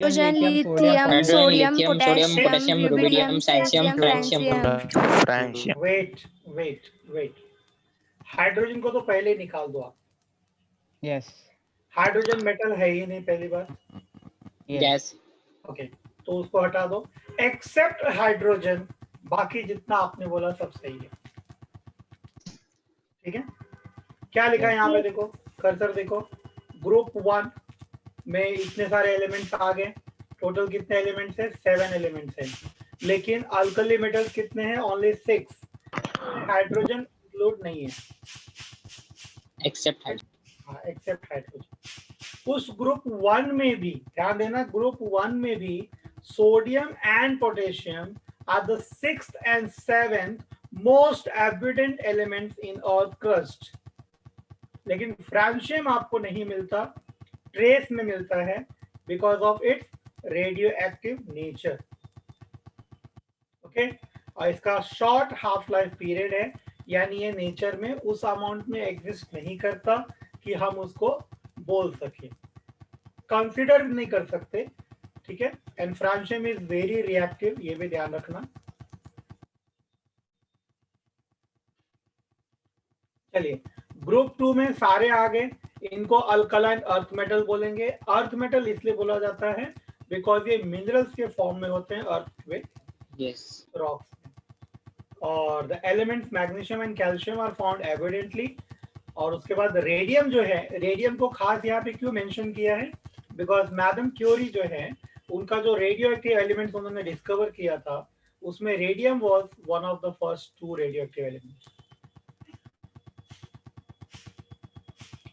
Hydrogen, lithium, sodium, sodium, potassium, rubidium, caesium, francium. Francium. Wait, hydrogen को तो पहले निकाल दो आप। यस। हाइड्रोजन मेटल है ही नहीं पहली बार। यस। ओके, तो उसको हटा दो, एक्सेप्ट हाइड्रोजन, बाकी जितना आपने बोला सब सही है। ठीक है, क्या लिखा है यहाँ पे देखो, कर्सर देखो, ग्रुप 1 में इतने सारे एलिमेंट्स आ गए। टोटल कितने एलिमेंट्स है? 7 एलिमेंट्स है, लेकिन अल्कली मेटल्स कितने हैं? ओनली 6। हाइड्रोजन इंक्लूड नहीं है, एक्सेप्ट हाइड्रोजन। हाँ, एक्सेप्ट हाइड्रोजन। उस ग्रुप 1 में भी ध्यान देना, ग्रुप 1 में भी sodium and potassium are the 6th and 7th most abundant elements in earth crust. लेकिन फ्रांशियम आपको नहीं मिलता, ट्रेस में मिलता है, because of its radio active nature. Okay, और इसका शॉर्ट हाफ लाइफ पीरियड है, यानी ये नेचर में उस अमाउंट में एग्जिस्ट नहीं करता कि हम उसको बोल सके, कंसिडर नहीं कर सकते। ठीक है, and francium is very reactive, ये भी ध्यान रखना। चलिए, ग्रुप 2 में सारे आ गए, इनको अल्कलाइन अर्थ मेटल बोलेंगे। अर्थ मेटल इसलिए बोला जाता है बिकॉज ये मिनरल्स के फॉर्म में होते हैं, अर्थ में, रॉक्स में। और the elements magnesium and calcium are found evidently. और उसके बाद रेडियम जो है, रेडियम को खास यहाँ पे क्यों मेंशन किया है? बिकॉज मैडम क्यूरी जो है, उनका जो रेडियो एक्टिव एलिमेंट्स उन्होंने डिस्कवर किया था, उसमें radium was one of the first 2 radio active elements.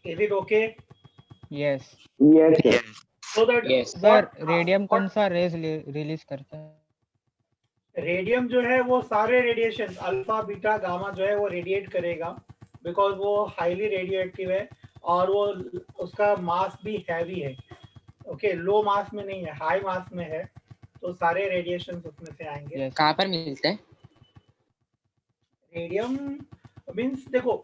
Is it okay? Yes. So that sir radium कौन सा रेज रिलीज करता है? रेडियम जो है वो सारे रेडिएशन अल्फा बीटा गामा जो है वो रेडिएट करेगा, बिकॉज वो हाईली रेडियो एक्टिव है और वो उसका मास भी हैवी है। ओके, लो मास में नहीं है, हाई मास में है, तो सारे रेडिएशन उसमें से आएंगे। कहाँ पर मिलता है रेडियम? मींस देखो,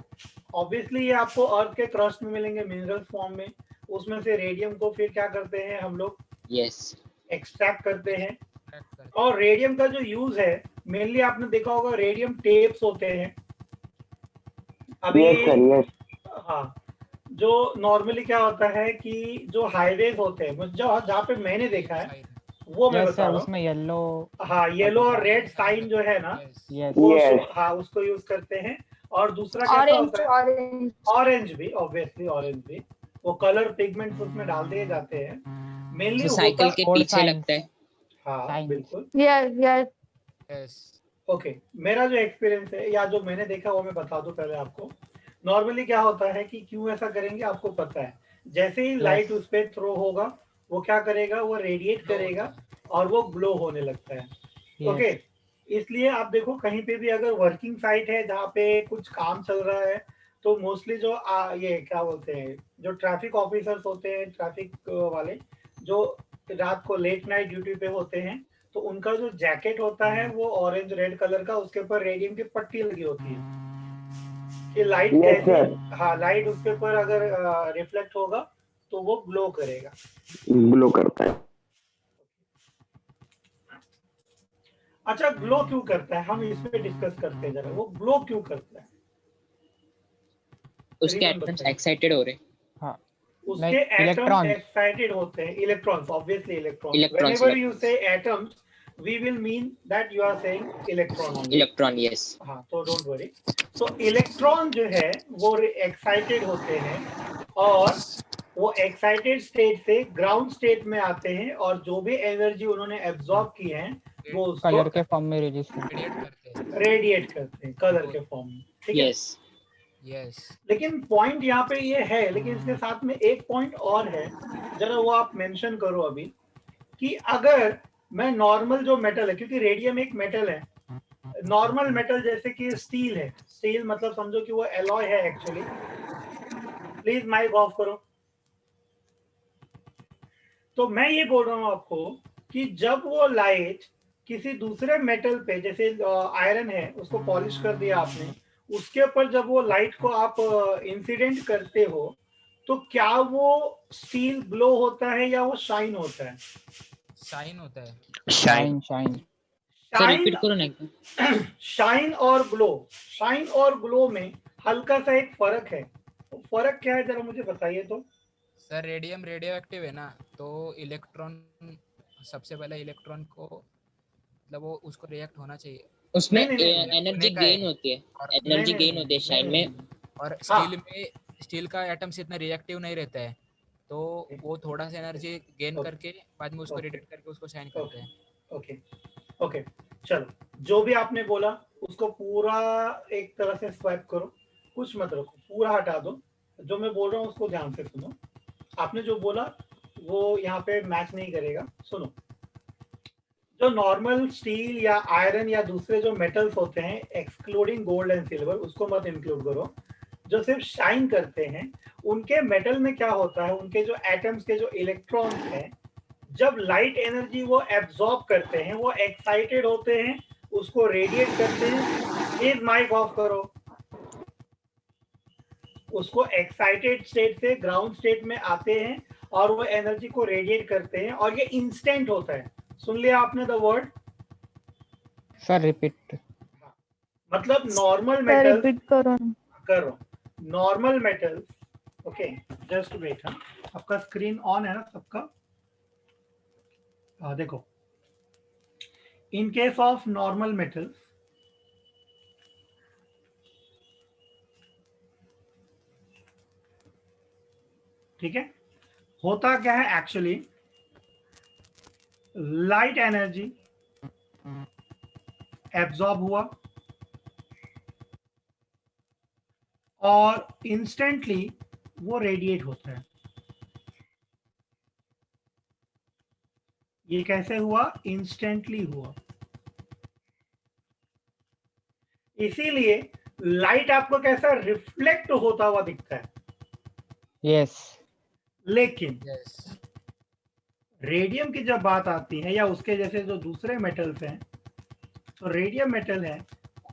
ऑब्वियसली ये आपको अर्थ के क्रस्ट में मिलेंगे, मिनरल्स फॉर्म में। उसमें से रेडियम को फिर क्या करते हैं हम लोग? एक्सट्रैक्ट करते हैं। और रेडियम का जो यूज है, मेनली आपने देखा होगा रेडियम टेप्स होते हैं अभी। हाँ, जो नॉर्मली क्या होता है कि जो हाईवेज होते हैं, जहाँ पे मैंने देखा है वो मैं बता रहा हूँ, उसमें येलो, हाँ, येलो और रेड साइन जो है ना, हाँ, उसको यूज करते हैं। और दूसरा कैसा होता है? ऑरेंज भी, ऑब्वियसली ऑरेंज भी, वो कलर पिगमेंट्स उसमें डाल दिए जाते हैं। मेनली साइकिल के पीछे लगता है। हाँ बिल्कुल, यस। ओके, मेरा जो एक्सपीरियंस है या जो मैंने देखा वो मैं बता दूं पहले आपको। नॉर्मली क्या होता है कि क्यों ऐसा करेंगे आपको पता है, जैसे ही लाइट उस पर थ्रो होगा वो क्या करेगा? वो रेडिएट करेगा और वो ग्लो होने लगता है। ओके, इसलिए आप देखो कहीं पे भी अगर वर्किंग साइट है जहाँ पे कुछ काम चल रहा है, तो मोस्टली जो ये क्या बोलते हैं, जो ट्रैफिक ऑफिसर्स होते हैं, ट्रैफिक वाले जो रात को लेट नाइट ड्यूटी पे होते हैं, तो उनका जो जैकेट होता है वो ऑरेंज रेड कलर का, उसके ऊपर रेडियम की पट्टी लगी होती है कि लाइट जैसे, हाँ, लाइट उसके ऊपर अगर रिफ्लेक्ट होगा तो वो ग्लो करेगा, ग्लो करता है। अच्छा, ग्लो क्यों करता है, हम इस पे डिस्कस करते हैं जरा। वो ग्लो क्यों करता है? उसके एटम्स एक्साइटेड हो रहे। हाँ, उसके एटम्स एक्साइटेड होते हैं, electrons, obviously electrons. Whenever you say atoms, we will mean that you are saying electron only. Electron, yes. हाँ, तो डोंट वरी। सो इलेक्ट्रॉन जो है वो एक्साइटेड होते हैं और वो एक्साइटेड स्टेट से ग्राउंड स्टेट में आते हैं, और जो भी एनर्जी उन्होंने एब्जॉर्ब की है वो उसको कलर के फॉर्म में रेडिएट करते हैं, कलर के फॉर्म में। ठीक है, यस। लेकिन पॉइंट यहाँ पे ये है, लेकिन इसके साथ में एक पॉइंट और है, जरा वो आप मेंशन करो अभी, कि अगर मैं नॉर्मल जो मेटल है, क्योंकि रेडियम एक मेटल है, नॉर्मल मेटल जैसे कि स्टील है, स्टील मतलब समझो कि वो एलॉय है एक्चुअली। प्लीज माइक ऑफ करो। तो मैं ये बोल रहा हूँ आपको कि जब वो लाइट किसी दूसरे मेटल पे, जैसे आयरन है, उसको पॉलिश कर दिया आपने, उसके ऊपर जब वो लाइट को आप इंसिडेंट करते हो, तो क्या वो स्टील ग्लो होता है या वो शाइन होता है? शाइन होता है। Shine shine sir shine repeat करो ना एक बार। शाइन और ग्लो में हल्का सा एक फर्क है। तो फर्क क्या है जरा मुझे बताइए तो। सर रेडियम रेडियो एक्टिव है ना, तो इलेक्ट्रॉन, सबसे पहले इलेक्ट्रॉन को मतलब वो उसको रिएक्ट होना चाहिए उसमें नहीं, नहीं, नहीं, एनर्जी होने का है। गेन होती है, और नहीं, एनर्जी नहीं, गेन नहीं, होती है नहीं, शाइन नहीं, में। और हाँ, स्टील का एटम्स इतना रिएक्टिव नहीं रहता है, तो वो थोड़ा सा एनर्जी गेन ओके, करके बाद में उसको ओके, रेडिएट करके उसको शाइन करते हैं। ओके, ओके, चलो, जो भी आपने बोला उसको पूरा एक तरह से स्वैप करो, कुछ मत रखो, पूरा हटा दो। जो मैं बोल रहा हूँ उसको ध्यान से सुनो। आपने जो बोला वो यहाँ पे मैच नहीं करेगा। सुनो, जो नॉर्मल स्टील या आयरन या दूसरे जो मेटल्स होते हैं, एक्सक्लूडिंग गोल्ड एंड सिल्वर, उसको मत इंक्लूड करो, जो सिर्फ शाइन करते हैं, उनके मेटल में क्या होता है, उनके जो एटम्स के जो इलेक्ट्रॉन्स हैं, जब लाइट एनर्जी वो एब्जॉर्ब करते हैं, वो एक्साइटेड होते हैं, उसको रेडिएट करते हैं। प्लीज माइक ऑफ करो। उसको एक्साइटेड स्टेट से ग्राउंड स्टेट में आते हैं और वो एनर्जी को रेडिएट करते हैं, और ये इंस्टेंट होता है। सुन लिया आपने द वर्ड? सर रिपीट मतलब नॉर्मल सर मेटल्स रिपीट करो ना। करो, normal metals. Okay, just wait. हाँ, आपका स्क्रीन ऑन है ना सबका? देखो, in case of normal metals, ठीक है, होता क्या है एक्चुअली, लाइट एनर्जी एब्जॉर्ब हुआ और इंस्टेंटली वो रेडिएट होता है। ये कैसे हुआ? इंस्टेंटली हुआ। इसीलिए लाइट आपको कैसा रिफ्लेक्ट होता हुआ दिखता है। यस लेकिन यस, रेडियम की जब बात आती है या उसके जैसे जो दूसरे मेटल्स हैं, तो रेडियम मेटल है,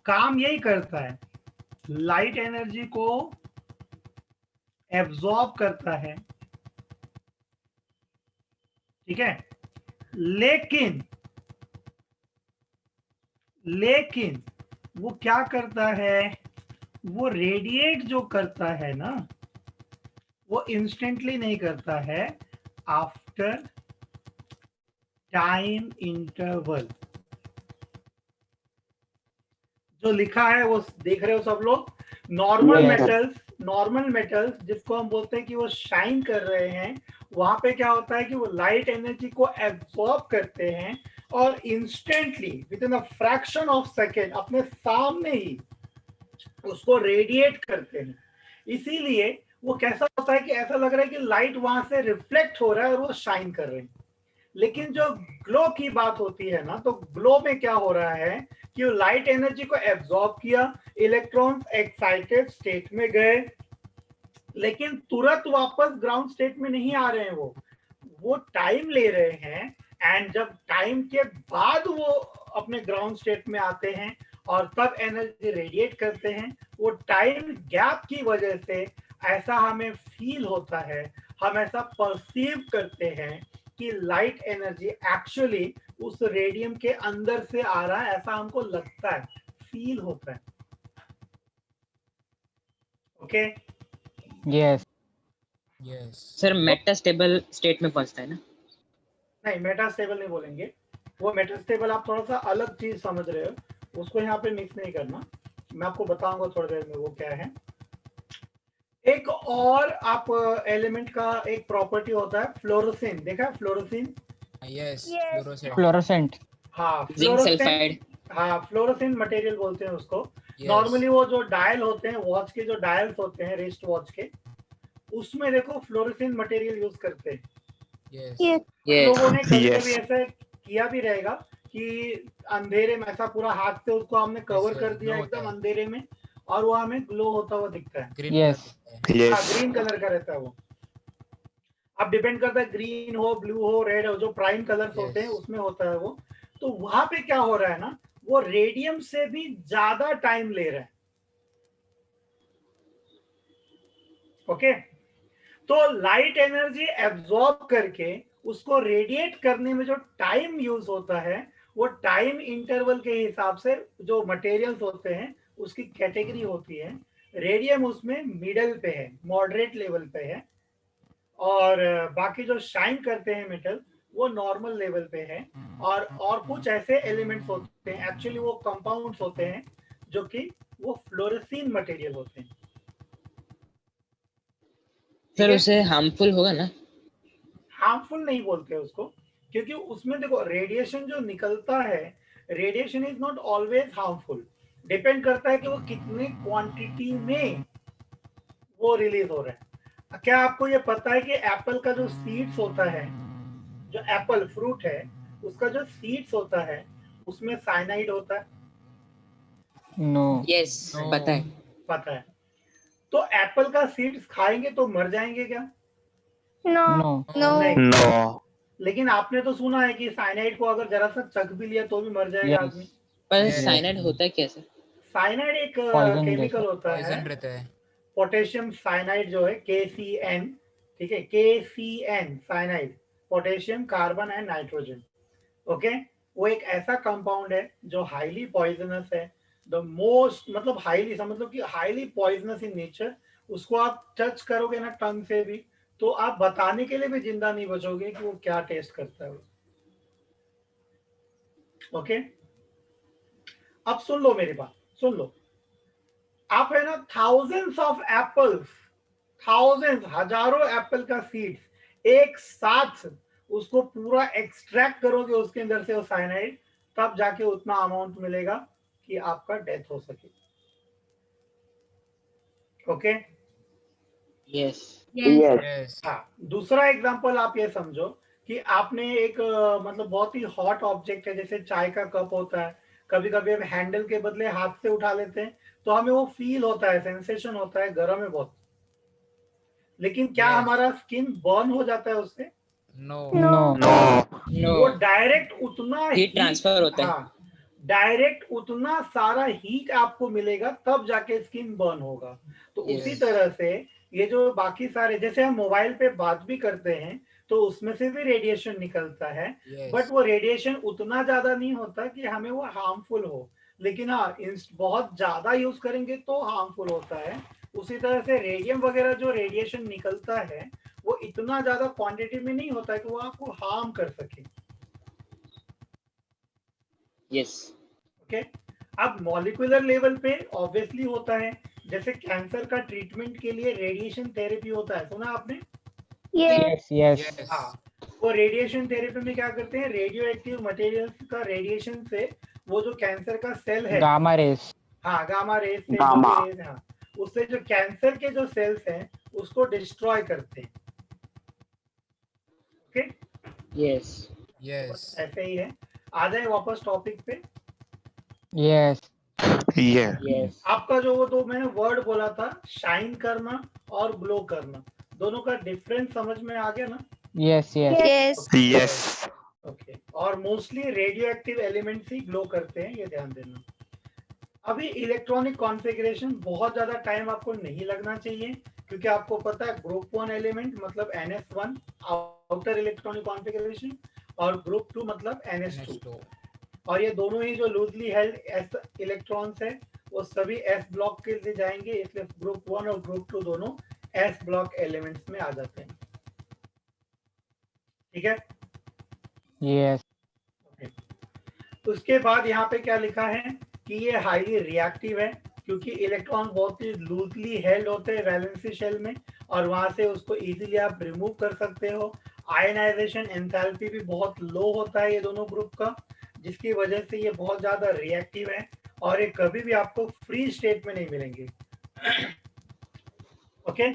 काम यही करता है, लाइट एनर्जी को एब्जॉर्ब करता है, ठीक है, लेकिन वो क्या करता है, वो रेडिएट जो करता है ना, वो इंस्टेंटली नहीं करता है, आफ्टर टाइम इंटरवल। जो लिखा है वो देख रहे हो सब लोग? Yes. नॉर्मल मेटल्स जिसको हम बोलते हैं कि वो शाइन कर रहे हैं, वहां पे क्या होता है कि वो लाइट एनर्जी को एब्जॉर्ब करते हैं और instantly with in a fraction of second अपने सामने ही उसको रेडिएट करते हैं। इसीलिए वो कैसा होता है कि ऐसा लग रहा है कि लाइट वहां से रिफ्लेक्ट हो रहा है और वो शाइन कर रहे हैं। लेकिन जो ग्लो की बात होती है ना, तो ग्लो में क्या हो रहा है कि लाइट एनर्जी को एब्जॉर्ब किया, इलेक्ट्रॉन्स एक्साइटेड स्टेट में गए, लेकिन तुरंत वापस ग्राउंड स्टेट में नहीं आ रहे हैं। वो टाइम ले रहे हैं, एंड जब टाइम के बाद वो अपने ग्राउंड स्टेट में आते हैं और तब एनर्जी रेडिएट करते हैं। वो टाइम गैप की वजह से ऐसा हमें फील होता है, हम ऐसा परसीव करते हैं कि लाइट एनर्जी एक्चुअली उस रेडियम के अंदर से आ रहा है, ऐसा हमको लगता है, फील होता है। Okay, yes yes. Sir metastable state में पहुंचता है ना? नहीं, मेटास्टेबल नहीं बोलेंगे। वो मेटास्टेबल आप थोड़ा सा अलग चीज समझ रहे हो, उसको यहाँ पे मिक्स नहीं करना। मैं आपको बताऊंगा थोड़ी देर में वो क्या है। एक और आप एलिमेंट का एक प्रॉपर्टी होता है फ्लोरोसिन, देखा है fluorescein? Yes, Yes. Fluorescent. Fluorescent हाँ, जिंक फ्लोरोसिन। सल्फाइड। हाँ, फ्लोरोसिन मटेरियल बोलते हैं उसको। Yes. नॉर्मली वो जो डायल होते हैं, वॉच के जो डायल्स होते हैं, रिस्ट वॉच के, उसमें देखो फ्लोरोसिन मटेरियल यूज करते हैं। Yes, Yes. यस लोगों ने कभी Yes. कभी ऐसा किया भी रहेगा कि अंधेरे में ऐसा पूरा हाथ से उसको हमने कवर yes, कर दिया glow होता एकदम है। अंधेरे में, और वो हमें ग्लो होता हुआ दिखता है। Green Yes. कलर दिखता है। हाँ, Yes. ग्रीन कलर का रहता है वो। अब डिपेंड करता है ग्रीन हो, ब्लू हो, रेड हो, जो प्राइम कलर्स होते हैं Yes. उसमें होता है वो। तो वहां पे क्या हो रहा है ना, वो रेडियम से भी ज्यादा टाइम ले रहा है। ओके, तो लाइट एनर्जी एब्जॉर्ब करके उसको रेडिएट करने में जो टाइम यूज होता है वो टाइम इंटरवल के हिसाब से जो मटेरियल्स होते हैं उसकी कैटेगरी होती है। रेडियम उसमें मिडल पे है, मॉडरेट लेवल पे है, और बाकी जो शाइन करते हैं मेटल वो नॉर्मल लेवल पे है। और कुछ ऐसे एलिमेंट्स होते हैं, एक्चुअली वो कंपाउंड्स होते हैं जो कि वो फ्लोरेसिन मटेरियल होते हैं। सर है? उसे हार्मफुल होगा ना? हार्मफुल नहीं बोलते उसको, क्योंकि उसमें देखो रेडिएशन जो निकलता है, radiation is not always harmful, depend करता है कि वो कितने क्वांटिटी में वो रिलीज हो रहा है। क्या आपको ये पता है कि एप्पल का जो सीड्स होता है, जो एप्पल फ्रूट है उसका जो सीड्स होता है उसमें साइनाइड होता है? नो। Yes, No. पता है। पता है। तो एप्पल का सीड्स खाएंगे तो मर जाएंगे क्या? नो। नहीं। No. लेकिन आपने तो सुना है कि साइनाइड को अगर जरा सा चख भी लिया तो भी मर जाएगा यस। आदमी। पर Yes. साइनाइड होता है कैसे? साइनाइड एक Poison केमिकल जैसा। होता है, पॉइजन रहता है। पोटेशियम साइनाइड जो है KCN, ठीक है, KCN cyanide, potassium carbon and nitrogen. Okay, वो एक ऐसा कंपाउंड है जो हाईली पॉइजनस है, द मोस्ट, मतलब हाईली मतलब कि हाईली पॉइजनस इन नेचर। उसको आप टच करोगे ना टंग से भी तो आप बताने के लिए भी जिंदा नहीं बचोगे कि वो क्या टेस्ट करता है। ओके, अब सुन लो मेरी बात, सुन लो। आप है ना थाउजेंड्स ऑफ एप्पल्स, थाउजेंड्स, हजारों एप्पल का सीड्स एक साथ उसको पूरा एक्सट्रैक्ट करोगे उसके अंदर से वो साइनाइड, तब जाके उतना अमाउंट मिलेगा कि आपका डेथ हो सके। Okay, yes. Yes. Yes. हाँ। दूसरा एग्जांपल आप ये समझो कि आपने एक मतलब बहुत ही हॉट ऑब्जेक्ट है, जैसे चाय का कप होता है, कभी कभी हम हैंडल के बदले हाथ से उठा लेते हैं तो हमें वो फील होता है, सेंसेशन होता है, गर्म है बहुत। लेकिन क्या Yes. हमारा स्किन बर्न हो जाता है उससे? No. नो। No. नो, वो डायरेक्ट उतना हीट ट्रांसफर होता है। हाँ, डायरेक्ट उतना सारा हीट आपको मिलेगा तब जाके स्किन बर्न होगा। तो Yes. उसी तरह से ये जो बाकी सारे, जैसे हम मोबाइल पे बात भी करते हैं तो उसमें से भी रेडिएशन निकलता है, Yes. बट वो रेडिएशन उतना ज्यादा नहीं होता कि हमें वो हार्मफुल हो। लेकिन हाँ, बहुत ज्यादा यूज करेंगे तो हार्मफुल होता है। उसी तरह से रेडियम वगैरह जो रेडिएशन निकलता है वो इतना ज्यादा क्वांटिटी में नहीं होता है कि वो आपको हार्म कर सके। यस। ओके, अब मॉलिक्यूलर लेवल पे ऑब्वियसली होता है, जैसे कैंसर का ट्रीटमेंट के लिए रेडिएशन थेरेपी होता है, सुना आपने? Yes yes. Yes. हाँ, वो रेडिएशन थेरेपी में क्या करते हैं, रेडियो एक्टिव मटेरियल्स का रेडिएशन से वो जो कैंसर का सेल है, गामा रेस। हाँ गामा रेस से, जो गामा। भी रेस, हाँ, उससे जो कैंसर के जो सेल्स हैं उसको डिस्ट्रॉय करते हैं। Okay, yes. Yes. ऐसे ही है। आ जाए वापस टॉपिक पे। यस। Yeah. यस। आपका जो वो दो मैंने वर्ड बोला था, शाइन करना और ग्लो करना, दोनों का डिफरेंस समझ में आ गया ना? Yes yes. Yes. ओके, और मोस्टली रेडियो एक्टिव एलिमेंट्स ही ग्लो करते हैं, ये ध्यान देना। अभी इलेक्ट्रॉनिक कॉन्फ़िगरेशन बहुत ज्यादा टाइम आपको नहीं लगना चाहिए, क्योंकि आपको पता है ग्रुप 1 एलिमेंट मतलब NS1 आउटर इलेक्ट्रॉनिक कॉन्फ़िगरेशन, और ग्रुप 2 मतलब NS2, NH2. और ये दोनों ही जो लूजली हेल्ड s इलेक्ट्रॉन्स है वो सभी s ब्लॉक के लिए जाएंगे, इसलिए ग्रुप 1 और ग्रुप 2 दोनों s ब्लॉक एलिमेंट्स में आ जाते हैं। ठीक है, यस। उसके बाद यहाँ पे क्या लिखा है कि ये हाईली रिएक्टिव है, क्योंकि इलेक्ट्रॉन बहुत ही लूजली हेल्ड होते हैं वैलेंसी शेल में, और वहां से उसको इजीली आप रिमूव कर सकते हो। आयनाइजेशन एंथैल्पी भी बहुत लो होता है ये दोनों ग्रुप का, जिसकी वजह से ये बहुत ज्यादा रिएक्टिव है, और ये कभी भी आपको फ्री स्टेट में नहीं मिलेंगे। ओके,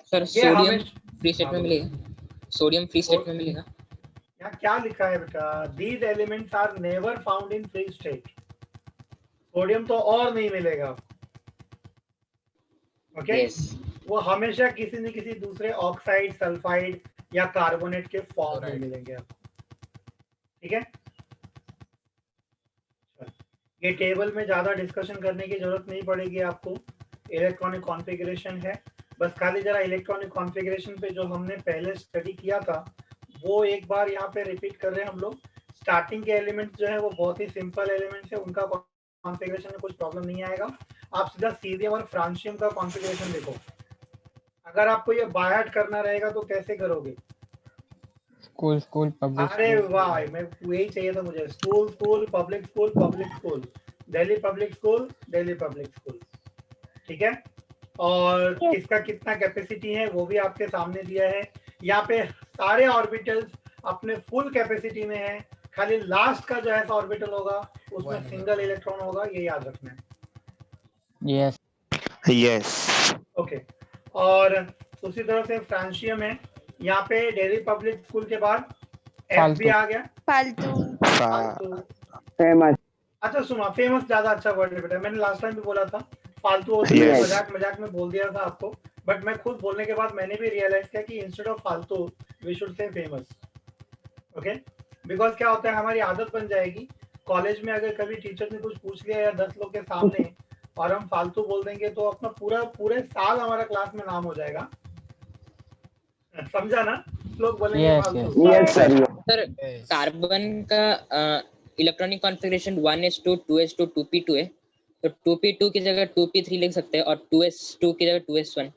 सर ये सोडियम हमें फ्री स्टेट में मिलेगा? सोडियम फ्री स्टेट में मिलेगा? यहाँ क्या लिखा है बेटा, these elements are never found in free state. Sodium तो और नहीं मिलेगा आपको। Okay, yes. वो हमेशा किसी न किसी दूसरे ऑक्साइड, सल्फाइड या कार्बोनेट के फॉर्म में Chloride. मिलेंगे आपको। ठीक है, ये टेबल में ज्यादा डिस्कशन करने की जरूरत नहीं पड़ेगी आपको, इलेक्ट्रॉनिक कॉन्फ़िगरेशन है, बस खाली जरा इलेक्ट्रॉनिक कॉन्फ़िगरेशन पे जो हमने पहले स्टडी किया था वो एक बार यहाँ पे रिपीट कर रहे हैं हम लोग। स्टार्टिंग के एलिमेंट्स जो है वो बहुत ही सिंपल एलिमेंट्स है, उनका कॉन्फ़िगरेशन में कुछ प्रॉब्लम नहीं आएगा। आप सीधा सीरियम और फ्रांशियम का कॉन्फ़िगरेशन देखो। अगर आपको ये बाय हार्ट करना रहेगा तो कैसे करोगे? स्कूल स्कूल पब्लिक अरे स्कूल। वाह, मैं यही चाहिए था मुझे। School school public school public school, Delhi public school Delhi public school, ठीक है। और किसका कितना कैपेसिटी है वो भी आपके सामने दिया है। यहाँ पे सारे ऑर्बिटल्स अपने फुल कैपेसिटी में है, खाली लास्ट का जो है ऑर्बिटल होगा उसमें सिंगल इलेक्ट्रॉन होगा, ये याद रखना है। Yes yes okay. और उसी तरह से फ्रांशियम है, यहाँ पे दिल्ली पब्लिक स्कूल के बाद एफ भी आ गया, फालतू। फेमस अच्छा सुना, फेमस ज्यादा अच्छा वर्ड है बेटा, मैंने लास्ट टाइम भी बोला था फालतू होती है, Yes. मजाक मजाक में बोल दिया था आपको, बट मैं खुद बोलने के बाद मैंने भी रियलाइज किया कि इंस्टेड ऑफ फालतू we should say famous. Okay, because क्या होता है हमारी आदत बन जाएगी, कॉलेज में अगर कभी टीचर ने कुछ पूछ लिया या 10 लोग के सामने और हम फालतू बोल देंगे तो अपना पूरे साल हमारा क्लास में नाम हो जाएगा, समझा ना? लोग बोलेंगे Yes, फालतू। यस सर सर कार्बन का electronic configuration 1s2 2s2 2p2 है, तो 2p2 की जगह 2p3 लिख सकते हैं और 2s2 की जगह 2s1।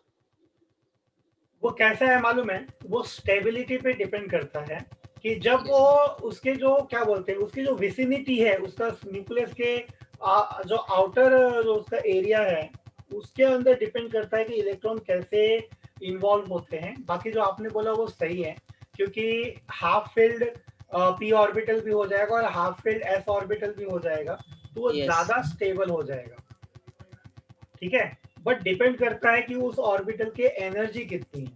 वो कैसा है मालूम है, वो स्टेबिलिटी पे डिपेंड करता है कि जब वो उसके जो क्या बोलते हैं उसकी जो विसिनिटी है, उसका न्यूक्लियस के जो आउटर जो उसका एरिया है उसके अंदर डिपेंड करता है कि इलेक्ट्रॉन कैसे इन्वॉल्व होते हैं। बाकी जो आपने बोला वो सही है, क्योंकि हाफ फिल्ड p ऑर्बिटल भी हो जाएगा और हाफ फिल्ड s ऑर्बिटल भी हो जाएगा, तो वो Yes. ज्यादा स्टेबल हो जाएगा, ठीक है। बट डिपेंड करता है कि उस ऑर्बिटल के एनर्जी कितनी है,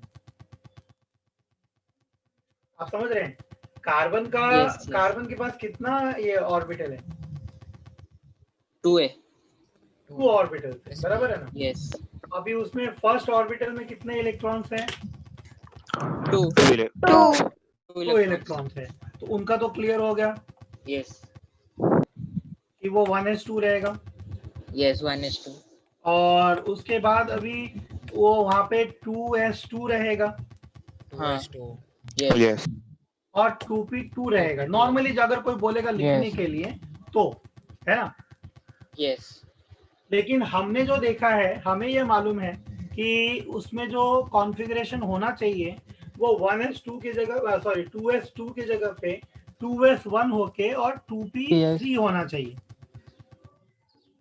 आप समझ रहे हैं? कार्बन का Yes, yes. कार्बन के पास कितना ये ऑर्बिटल है? 2a। 2 ऑर्बिटल है, बराबर है ना? यस। अभी उसमें फर्स्ट ऑर्बिटल में कितने इलेक्ट्रॉन्स हैं? 2 2 इलेक्ट्रॉन्स है, तो उनका तो क्लियर हो गया यस कि वो 1s2 रहेगा। Yes 1s2। और उसके बाद अभी वो वहां पे 2s2 रहेगा 2s2 यस यस और 2p2 रहेगा। नॉर्मली अगर कोई बोलेगा लिखने Yes. के लिए तो, है ना? यस लेकिन हमने जो देखा है, हमें ये मालूम है कि उसमें जो कॉन्फ़िगरेशन होना चाहिए वो 1s2 की जगह 2s2 की जगह पे 2s1 होके और 2p3 होना चाहिए,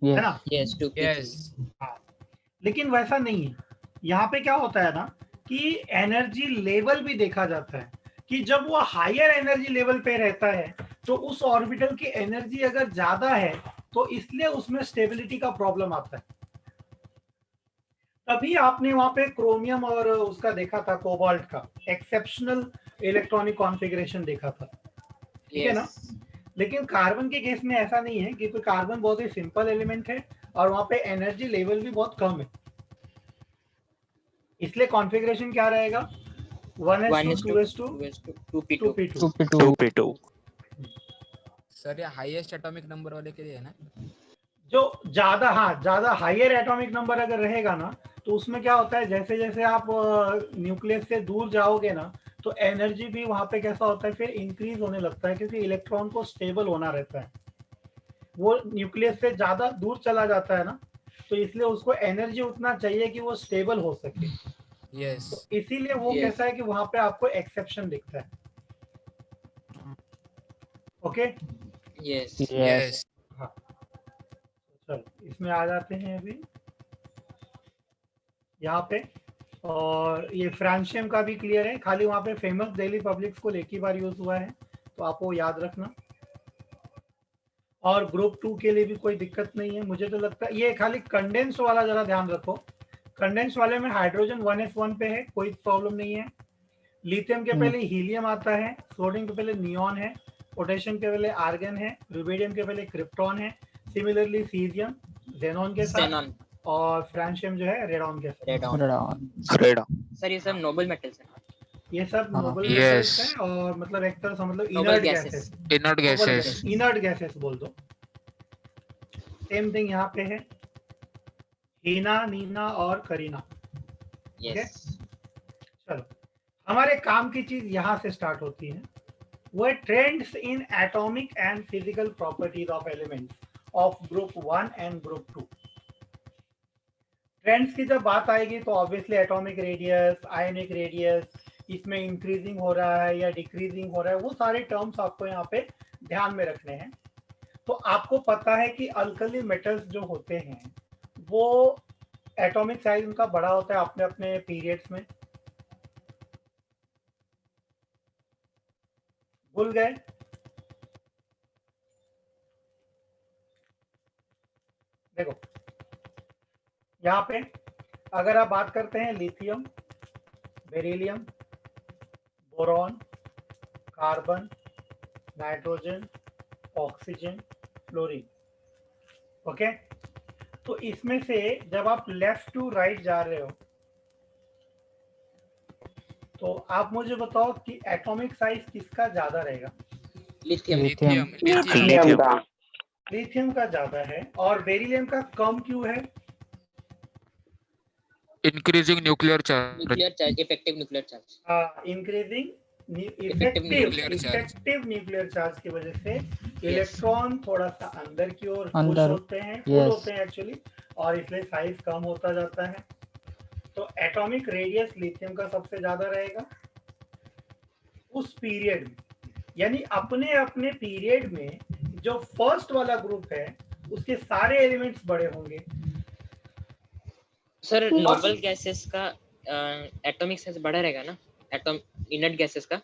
है यस ना? Yes 2p3। यस हाँ, लेकिन वैसा नहीं है। यहाँ पे क्या होता है ना कि एनर्जी लेवल भी देखा जाता है कि जब वो हायर एनर्जी लेवल पे रहता है तो उस ऑर्बिटल की एनर्जी अगर ज्यादा है तो इसलिए उसमें स्टेबिलिटी का प्रॉब्लम आता है। तभी आपने वहां पे क्रोमियम और उसका देखा था, कोबाल्ट का एक्सेप्शनल इलेक्ट्रॉनिक कॉन्फ़िगरेशन देखा था, ठीक है ना? लेकिन कार्बन के केस में ऐसा नहीं है, क्योंकि कार्बन बहुत ही सिंपल एलिमेंट है और वहां पे एनर्जी लेवल भी बहुत कम है, इसलिए कॉन्फ़िगरेशन क्या रहेगा? 1s2 2s2 2p2। 2p2। 2p2 sir ये हाईएस्ट एटॉमिक नंबर वाले के लिए है ना? जो ज्यादा हायर एटॉमिक नंबर अगर रहेगा ना तो उसमें क्या होता है, जैसे जैसे आप न्यूक्लियस से दूर जाओगे ना तो एनर्जी भी वहां पे कैसा होता है फिर इंक्रीज होने लगता है, क्योंकि इलेक्ट्रॉन को स्टेबल होना रहता है। वो न्यूक्लियस से ज्यादा दूर चला जाता है ना, तो इसलिए उसको एनर्जी उतना चाहिए कि वो स्टेबल हो सके, यस तो इसीलिए वो Yes. कैसा है कि वहां पे आपको एक्सेप्शन दिखता है। ओके, यस यस हाँ चलो इसमें आ जाते हैं अभी यहाँ पे। और ये फ्रांशियम का भी क्लियर है, खाली वहाँ पे फेमस दिल्ली पब्लिक स्कूल एक ही बार यूज हुआ है, तो आपको याद रखना। और ग्रुप 2 के लिए भी कोई दिक्कत नहीं है, मुझे तो लगता है ये खाली कंडेंस वाला जरा ध्यान रखो, कंडेंस वाले में हाइड्रोजन 1s1 पे है, कोई प्रॉब्लम नहीं है। लिथियम के पहले हीलियम आता है, सोडियम के पहले नियॉन है, पोटेशियम के पहले आर्गन है, रुबिडियम के पहले क्रिप्टॉन है, सिमिलरली सीजियम जेनॉन के साथ, xenon और फ्रांशियम जो है रेडॉन के साथ। रेडॉन। रेडा सर ये सब नोबल मेटल्स हैं। ये सब हाँ। Nobel Yes. मेटल्स हैं, और मतलब एक तरह से मतलब Noble inert gases. Gases, inert gases inert gases बोल दो। सेम थिंग यहाँ पे है, हीना, नीना और करीना। यस चलो, हमारे काम की चीज यहाँ से स्टार्ट होती है, वो trends in atomic and physical properties of elements of group 1 and group 2। Trends की जब बात आएगी तो obviously atomic radius, ionic radius, इसमें इंक्रीजिंग हो रहा है या डिक्रीजिंग हो रहा है, वो सारे टर्म्स आपको यहाँ पे ध्यान में रखने हैं। तो आपको पता है कि अल्कली मेटल्स जो होते हैं वो एटॉमिक साइज उनका बड़ा होता है अपने अपने पीरियड्स में। भूल गए? देखो यहाँ पे अगर आप बात करते हैं lithium, beryllium, boron, carbon, nitrogen, oxygen, fluorine, okay. तो इसमें से जब आप लेफ्ट टू राइट जा रहे हो तो आप मुझे बताओ कि एटॉमिक साइज किसका ज्यादा रहेगा? लिथियम लिथियम लिथियम का लिथियम का ज्यादा है। और बेरिलियम का कम क्यों है? Increasing nuclear charge nuclear charge, effective nuclear charge, increasing nuclear charge. Effective nuclear charge की वजह से Yes. इलेक्ट्रॉन थोड़ा सा अंदर की ओर पुश अंदर, होते हैं, पुल yes. होते हैं एक्चुअली, और इसलिए साइज कम होता जाता है। तो एटॉमिक रेडियस लिथियम का सबसे ज्यादा रहेगा उस पीरियड में, यानी अपने अपने पीरियड में जो फर्स्ट वाला ग्रुप है उसके सारे एलिमेंट्स बड़े होंगे। सर नोबल गैसेस का एटॉमिक साइज बड़ा रहेगा ना, एटॉम इनर्ट गैसेस का,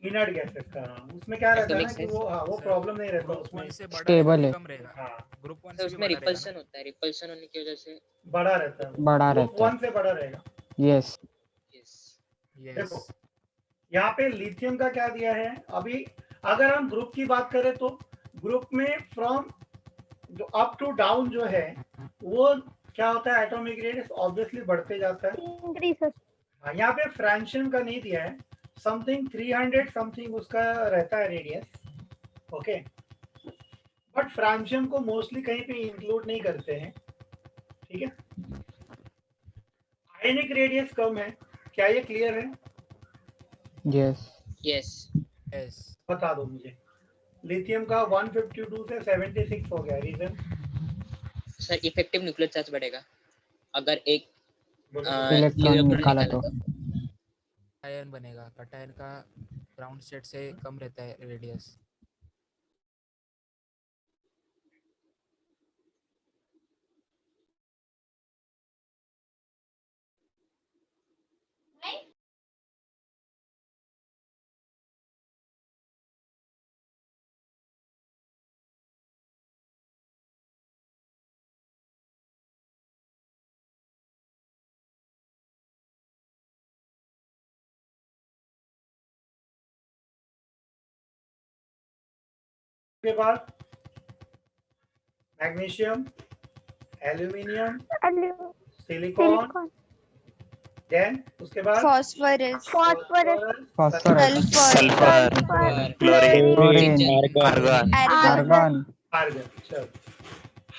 इनर्ट गैसेस का उसमें क्या रहता है ना Atomic कि size. वो प्रॉब्लम नहीं रहता ग्रुप उसमें। 1 से बड़ा Stable रहेगा है। कि कम रहेगा? हाँ, ग्रुप 1 सर से भी उसमें बड़ा रहेगा रिपल्शन ना? होता है, रिपल्शन होने की वजह से बड़ा रहता है, बड़ा ग्रुप रहता है। 1 से बड़ा रहेगा। यस, यस यस देखो यहाँ पे लिथियम का क्या दिया है अभी, अगर हम ग्रुप की बात करें तो ग्रुप में फ्रॉम जो अप टू डाउन जो है वो क्या होता है, एटॉमिक रेडियस ऑब्वियसली बढ़ते जाता है। हाँ, यहाँ पे फ्रैंशियम का नहीं दिया है, समथिंग 300 समथिंग उसका रहता है रेडियस, ओके। बट फ्रैंशियम को मोस्टली कहीं पे इंक्लूड नहीं करते हैं, ठीक है। आयनिक रेडियस कम है, क्या ये क्लियर है? यस, यस यस बता दो मुझे। लिथियम का 152 से 76 हो गया, reason? Sir effective nuclear charge बढ़ेगा अगर एक इलेक्ट्रॉन निकाला तो। आयन बनेगा, कटायन का ग्राउंड स्टेट से कम रहता है रेडियस। के बाद मैग्नीशियम, एल्यूमिनियम, सिलिकॉन, देन उसके बाद phosphorus, phosphorus, sulphur chlorine chlorine, argon argon. Argon. चलो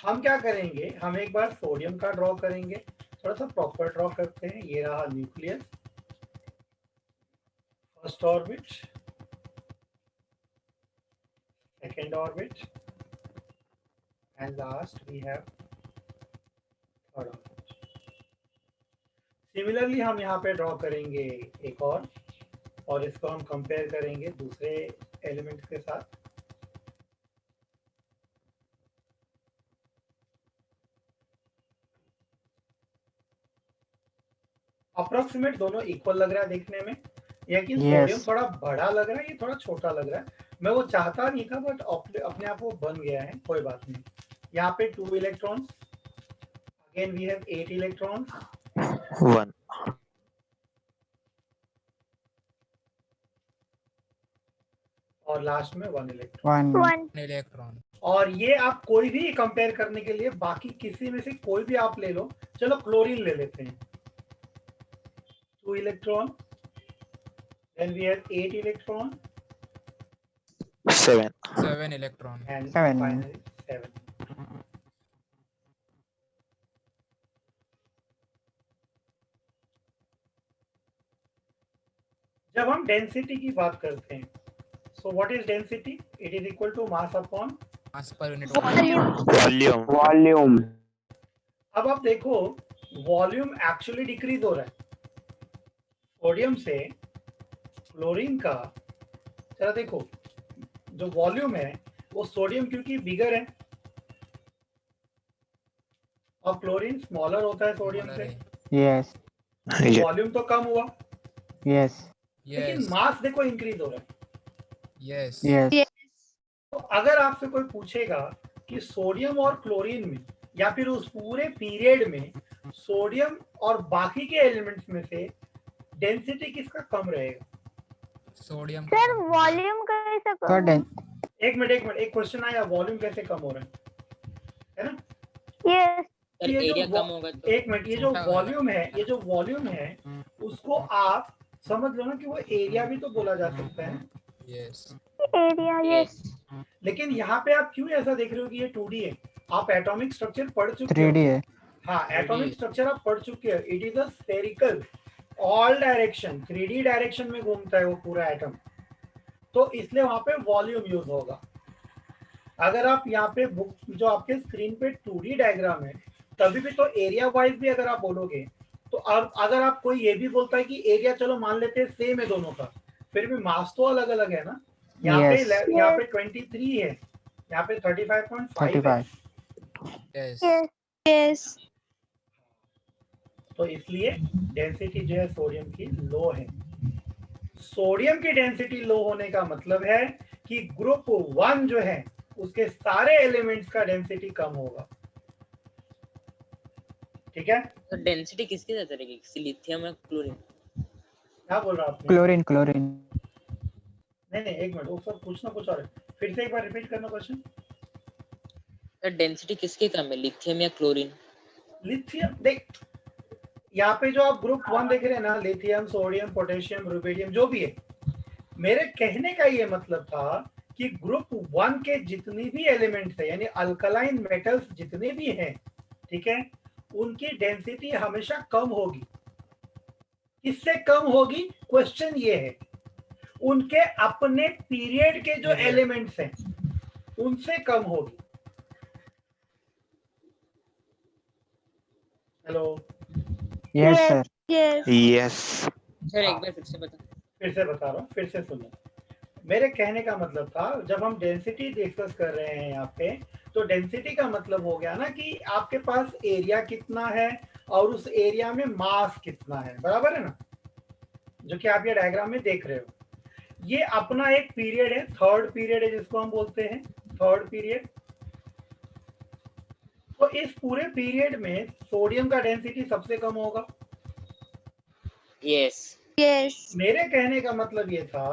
हम क्या करेंगे, हम एक बार सोडियम का ड्रॉ करेंगे, थोड़ा सा प्रॉपर ड्रॉ करते हैं। ये रहा nucleus, first orbit, second orbit, and last we have third orbit. Similarly हम यहाँ पे ड्रॉ करेंगे एक और इसको हम कंपेयर करेंगे दूसरे एलिमेंट्स के साथ। अप्रोक्सीमेट दोनों इक्वल लग रहा है देखने में, लेकिन सोडियम थोड़ा बड़ा लग रहा है, ये थोड़ा छोटा लग रहा है। मैं वो चाहता नहीं था बट अपने आप वो बन गया है, कोई बात नहीं। यहाँ पे 2 electrons, again we have 8 electrons, 1 और लास्ट में 1 इलेक्ट्रॉन। 1 इलेक्ट्रॉन। और ये आप कोई भी कंपेयर करने के लिए बाकी किसी में से कोई भी आप ले लो। चलो क्लोरीन ले लेते हैं, 2 electron, then we have 8 electron 7 electron and 7. finally 7. Density की बात करते हैं, so what is density? It is equal to mass upon mass per unit volume volume अब आप देखो वॉल्यूम एक्चुअली डिक्रीज हो रहा है सोडियम से क्लोरीन का। जरा देखो जो वॉल्यूम है वो सोडियम क्योंकि बिगर है और क्लोरीन स्मॉलर होता है सोडियम से, यस ये वॉल्यूम तो कम हुआ यस लेकिन यस मास देखो इंक्रीज हो रहा है। यस यस तो अगर आपसे कोई पूछेगा कि सोडियम और क्लोरीन में या फिर उस पूरे पीरियड में सोडियम और बाकी के एलिमेंट्स में से डेंसिटी किसका कम रहेगा? सोडियम सर वॉल्यूम कैसा का कम? एक मिनट एक क्वेश्चन आया, वॉल्यूम कैसे कम हो रहा है ना? यस सर ये जो एरिया कम होगा तो एक मिनट, ये जो छोटा हो जाएगा। वॉल्यूम है उसको आप समझ लो ना कि वो एरिया भी तो बोला जा सकता है, यस एरिया यस लेकिन यहाँ पे आप क्यों ऐसा देख रहे हो कि ये 2D है? आप एटॉमिक स्ट्रक्चर पढ़ चुके 3D हो। है। हाँ, एटॉमिक स्ट्रक्चर आप पढ़ चुके हो। It is a spherical all direction 3D direction में घूमता है वो पूरा एटम, तो इसलिए वहां पे वॉल्यूम यूज होगा। अगर आप यहाँ पे बुक जो आपके स्क्रीन पे 2D डायग्राम है तभी भी तो एरिया वाइज भी अगर आप बोलोगे तो अगर आप कोई ये भी बोलता है कि एरिया चलो मान लेते हैं सेम है दोनों का, फिर भी मास तो अलग अलग है ना। यहाँ Yes. पे यहाँ पे 23 है, यहाँ पे 35.5 है, 35 यस यस तो इसलिए डेंसिटी जो है सोडियम की लो है। सोडियम की डेंसिटी लो होने का मतलब है कि ग्रुप 1 जो है उसके सारे एलिमेंट्स का डेंसिटी कम होगा। ठीक है, तो डेंसिटी किसकी ज्यादा रहेगी, लिथियम या क्लोरीन? क्या बोल रहा आपने? क्लोरीन क्लोरीन नहीं एक मिनट, वो सब पूछना कुछ और है, फिर से एक बार रिपीट करना क्वेश्चन। सर डेंसिटी किसकी कम है, लिथियम या क्लोरीन? लिथियम देख, यहाँ पे जो आप ग्रुप 1 देख रहे हैं ना, लिथियम सोडियम पोटेशियम रुबिडियम जो भी है, मेरे कहने का ये मतलब था कि ग्रुप 1 के जितनी भी एलिमेंट्स है यानी अल्कलाइन मेटल्स जितने भी हैं, ठीक है, उनकी डेंसिटी हमेशा कम होगी। किससे कम होगी? क्वेश्चन ये है, उनके अपने पीरियड के जो एलिमेंट्स हैं उनसे कम होगी। Hello, yes sir yes yes sir एक बार फिर से बता। फिर से बता रहा हूँ, फिर से सुनो। मेरे कहने का मतलब था जब हम डेंसिटी डिस्कस कर रहे हैं यहाँ पे, तो डेंसिटी का मतलब हो गया ना कि आपके पास एरिया कितना है और उस एरिया में मास कितना है, बराबर है ना, जो कि आप ये डायग्राम में देख रहे हो। ये अपना एक पीरियड है, थर्ड पीरियड है जिसको हम बोलते हैं थर्ड पीरियड। तो इस पूरे पीरियड में सोडियम का डेंसिटी सबसे कम होगा। यस यस मेरे कहने का मतलब ये था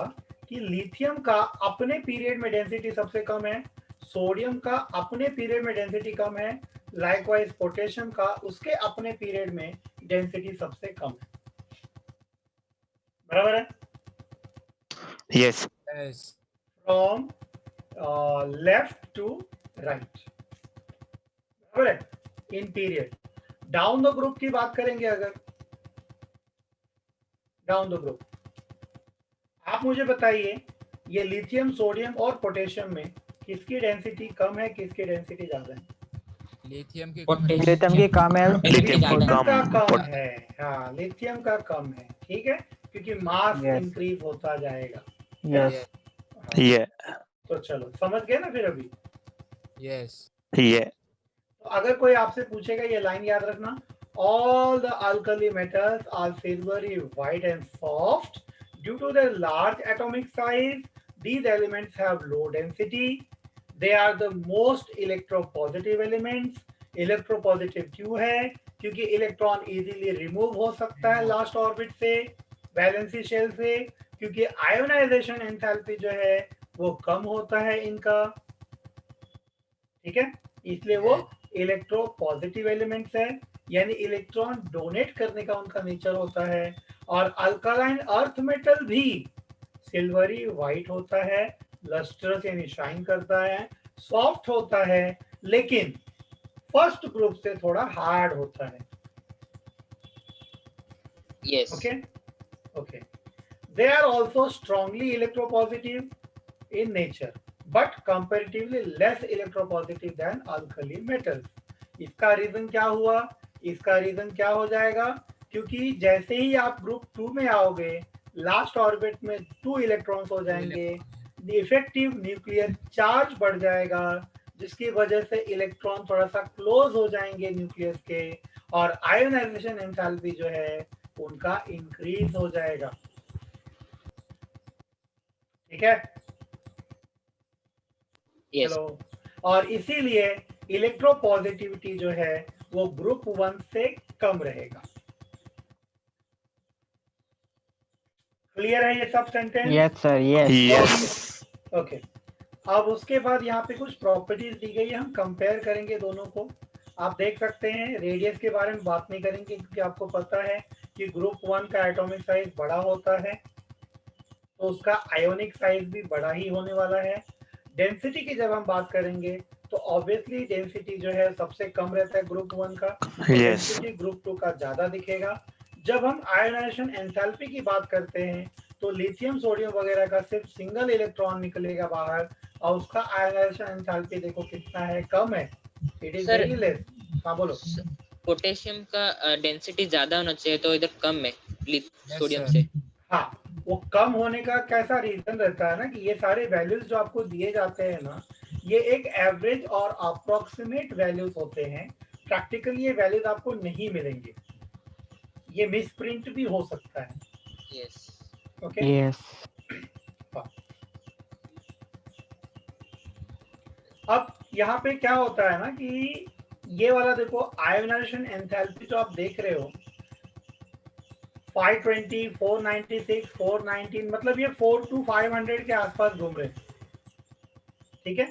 कि लिथियम का अपने पीरियड में डेंसिटी सबसे कम है, सोडियम का अपने पीरियड में डेंसिटी कम है, लाइकवाइज पोटेशियम का उसके अपने पीरियड में डेंसिटी सबसे कम है। बराबर है? Yes yes from left to right, बराबर है, in period. Down the group की बात करेंगे, अगर डाउन द ग्रुप आप मुझे बताइए, ये लिथियम सोडियम और पोटेशियम में किसकी डेंसिटी कम है, किसकी डेंसिटी ज्यादा है? लिथियम की लिथियम की कम है लिथियम की लिथियम का कम कम है, हाँ लिथियम का कम है, ठीक है, क्योंकि मास Yes. इंक्रीज होता जाएगा। यस ये तो चलो समझ गए ना फिर अभी। यस ये तो अगर कोई आपसे पूछेगा, ये लाइन याद रखना, all the alkali metals are silvery white and soft due to their large atomic size. These elements have low density. They are the most electropositive elements. Electropositive क्यों है? क्योंकि इलेक्ट्रॉन इजीली रिमूव हो सकता है last orbit से, valency shell से, क्योंकि ionisation enthalpy जो है वो कम होता है इनका, ठीक है, इसलिए वो इलेक्ट्रोपॉजिटिव एलिमेंट्स है, यानी इलेक्ट्रॉन डोनेट करने का उनका नेचर होता है। और अल्कालाइन अर्थ मेटल भी सिल्वरी व्हाइट होता है, लस्ट्रस यानी शाइन करता है, सॉफ्ट होता है, लेकिन फर्स्ट ग्रुप से थोड़ा हार्ड होता है। Yes okay okay, They are also strongly electropositive in nature, but comparatively less electropositive than alkali metals. इसका रीजन क्या हुआ? इसका रीजन क्या हो जाएगा? क्योंकि जैसे ही आप ग्रुप 2 में आओगे, लास्ट ऑर्बिट में 2 इलेक्ट्रॉन्स हो जाएंगे, इफेक्टिव न्यूक्लियर चार्ज बढ़ जाएगा, जिसकी वजह से इलेक्ट्रॉन थोड़ा सा क्लोज हो जाएंगे न्यूक्लियस के, और आयोनाइजेशन एंथैल्पी जो है उनका इंक्रीज हो जाएगा। ठीक है, Yes. चलो, और इसीलिए इलेक्ट्रोपॉजिटिविटी जो है वो ग्रुप 1 से कम रहेगा। क्लियर है ये सब sentence? Yes, sir. Yes. Yes. Okay, अब उसके बाद यहाँ पे कुछ प्रॉपर्टीज दी गई है, हम कंपेयर करेंगे दोनों को। आप देख सकते हैं, रेडियस के बारे में बात नहीं करेंगे क्योंकि आपको पता है कि ग्रुप 1 का एटॉमिक साइज बड़ा होता है, तो उसका आयोनिक साइज भी बड़ा ही होने वाला है। डेंसिटी की जब हम बात करेंगे तो ऑब्वियसली डेंसिटी जो है सबसे कम रहता है ग्रुप 1 का, Yes. डेंसिटी ग्रुप 2 का ज्यादा दिखेगा। जब हम आयोनाइजेशन एंथैल्पी की बात करते हैं तो लिथियम सोडियम वगैरह का सिर्फ सिंगल इलेक्ट्रॉन निकलेगा बाहर, और उसका आयोनाइजेशन एंथैल्पी देखो कितना है, कम है, it is Sir, very less. हाँ बोलो। पोटेशियम का डेंसिटी ज्यादा होना चाहिए, तो इधर कम है सोडियम sir. से। हाँ, वो कम होने का कैसा रीजन रहता है ना कि ये सारे वैल्यूज जो आपको दिए जाते हैं ना, ये एक एवरेज और अप्रोक्सीमेट वैल्यूज होते हैं। प्रैक्टिकली ये वैल्यूज आपको नहीं मिलेंगे, ये मिसप्रिंट भी हो सकता है। यस। Okay, Yes. अब यहाँ पे क्या होता है ना कि ये वाला देखो, आयोनाइजेशन एंथैल्पी जो आप देख रहे हो 520, 496, 419, मतलब ये 4 to 500 के आसपास घूम रहे हैं। ठीक है,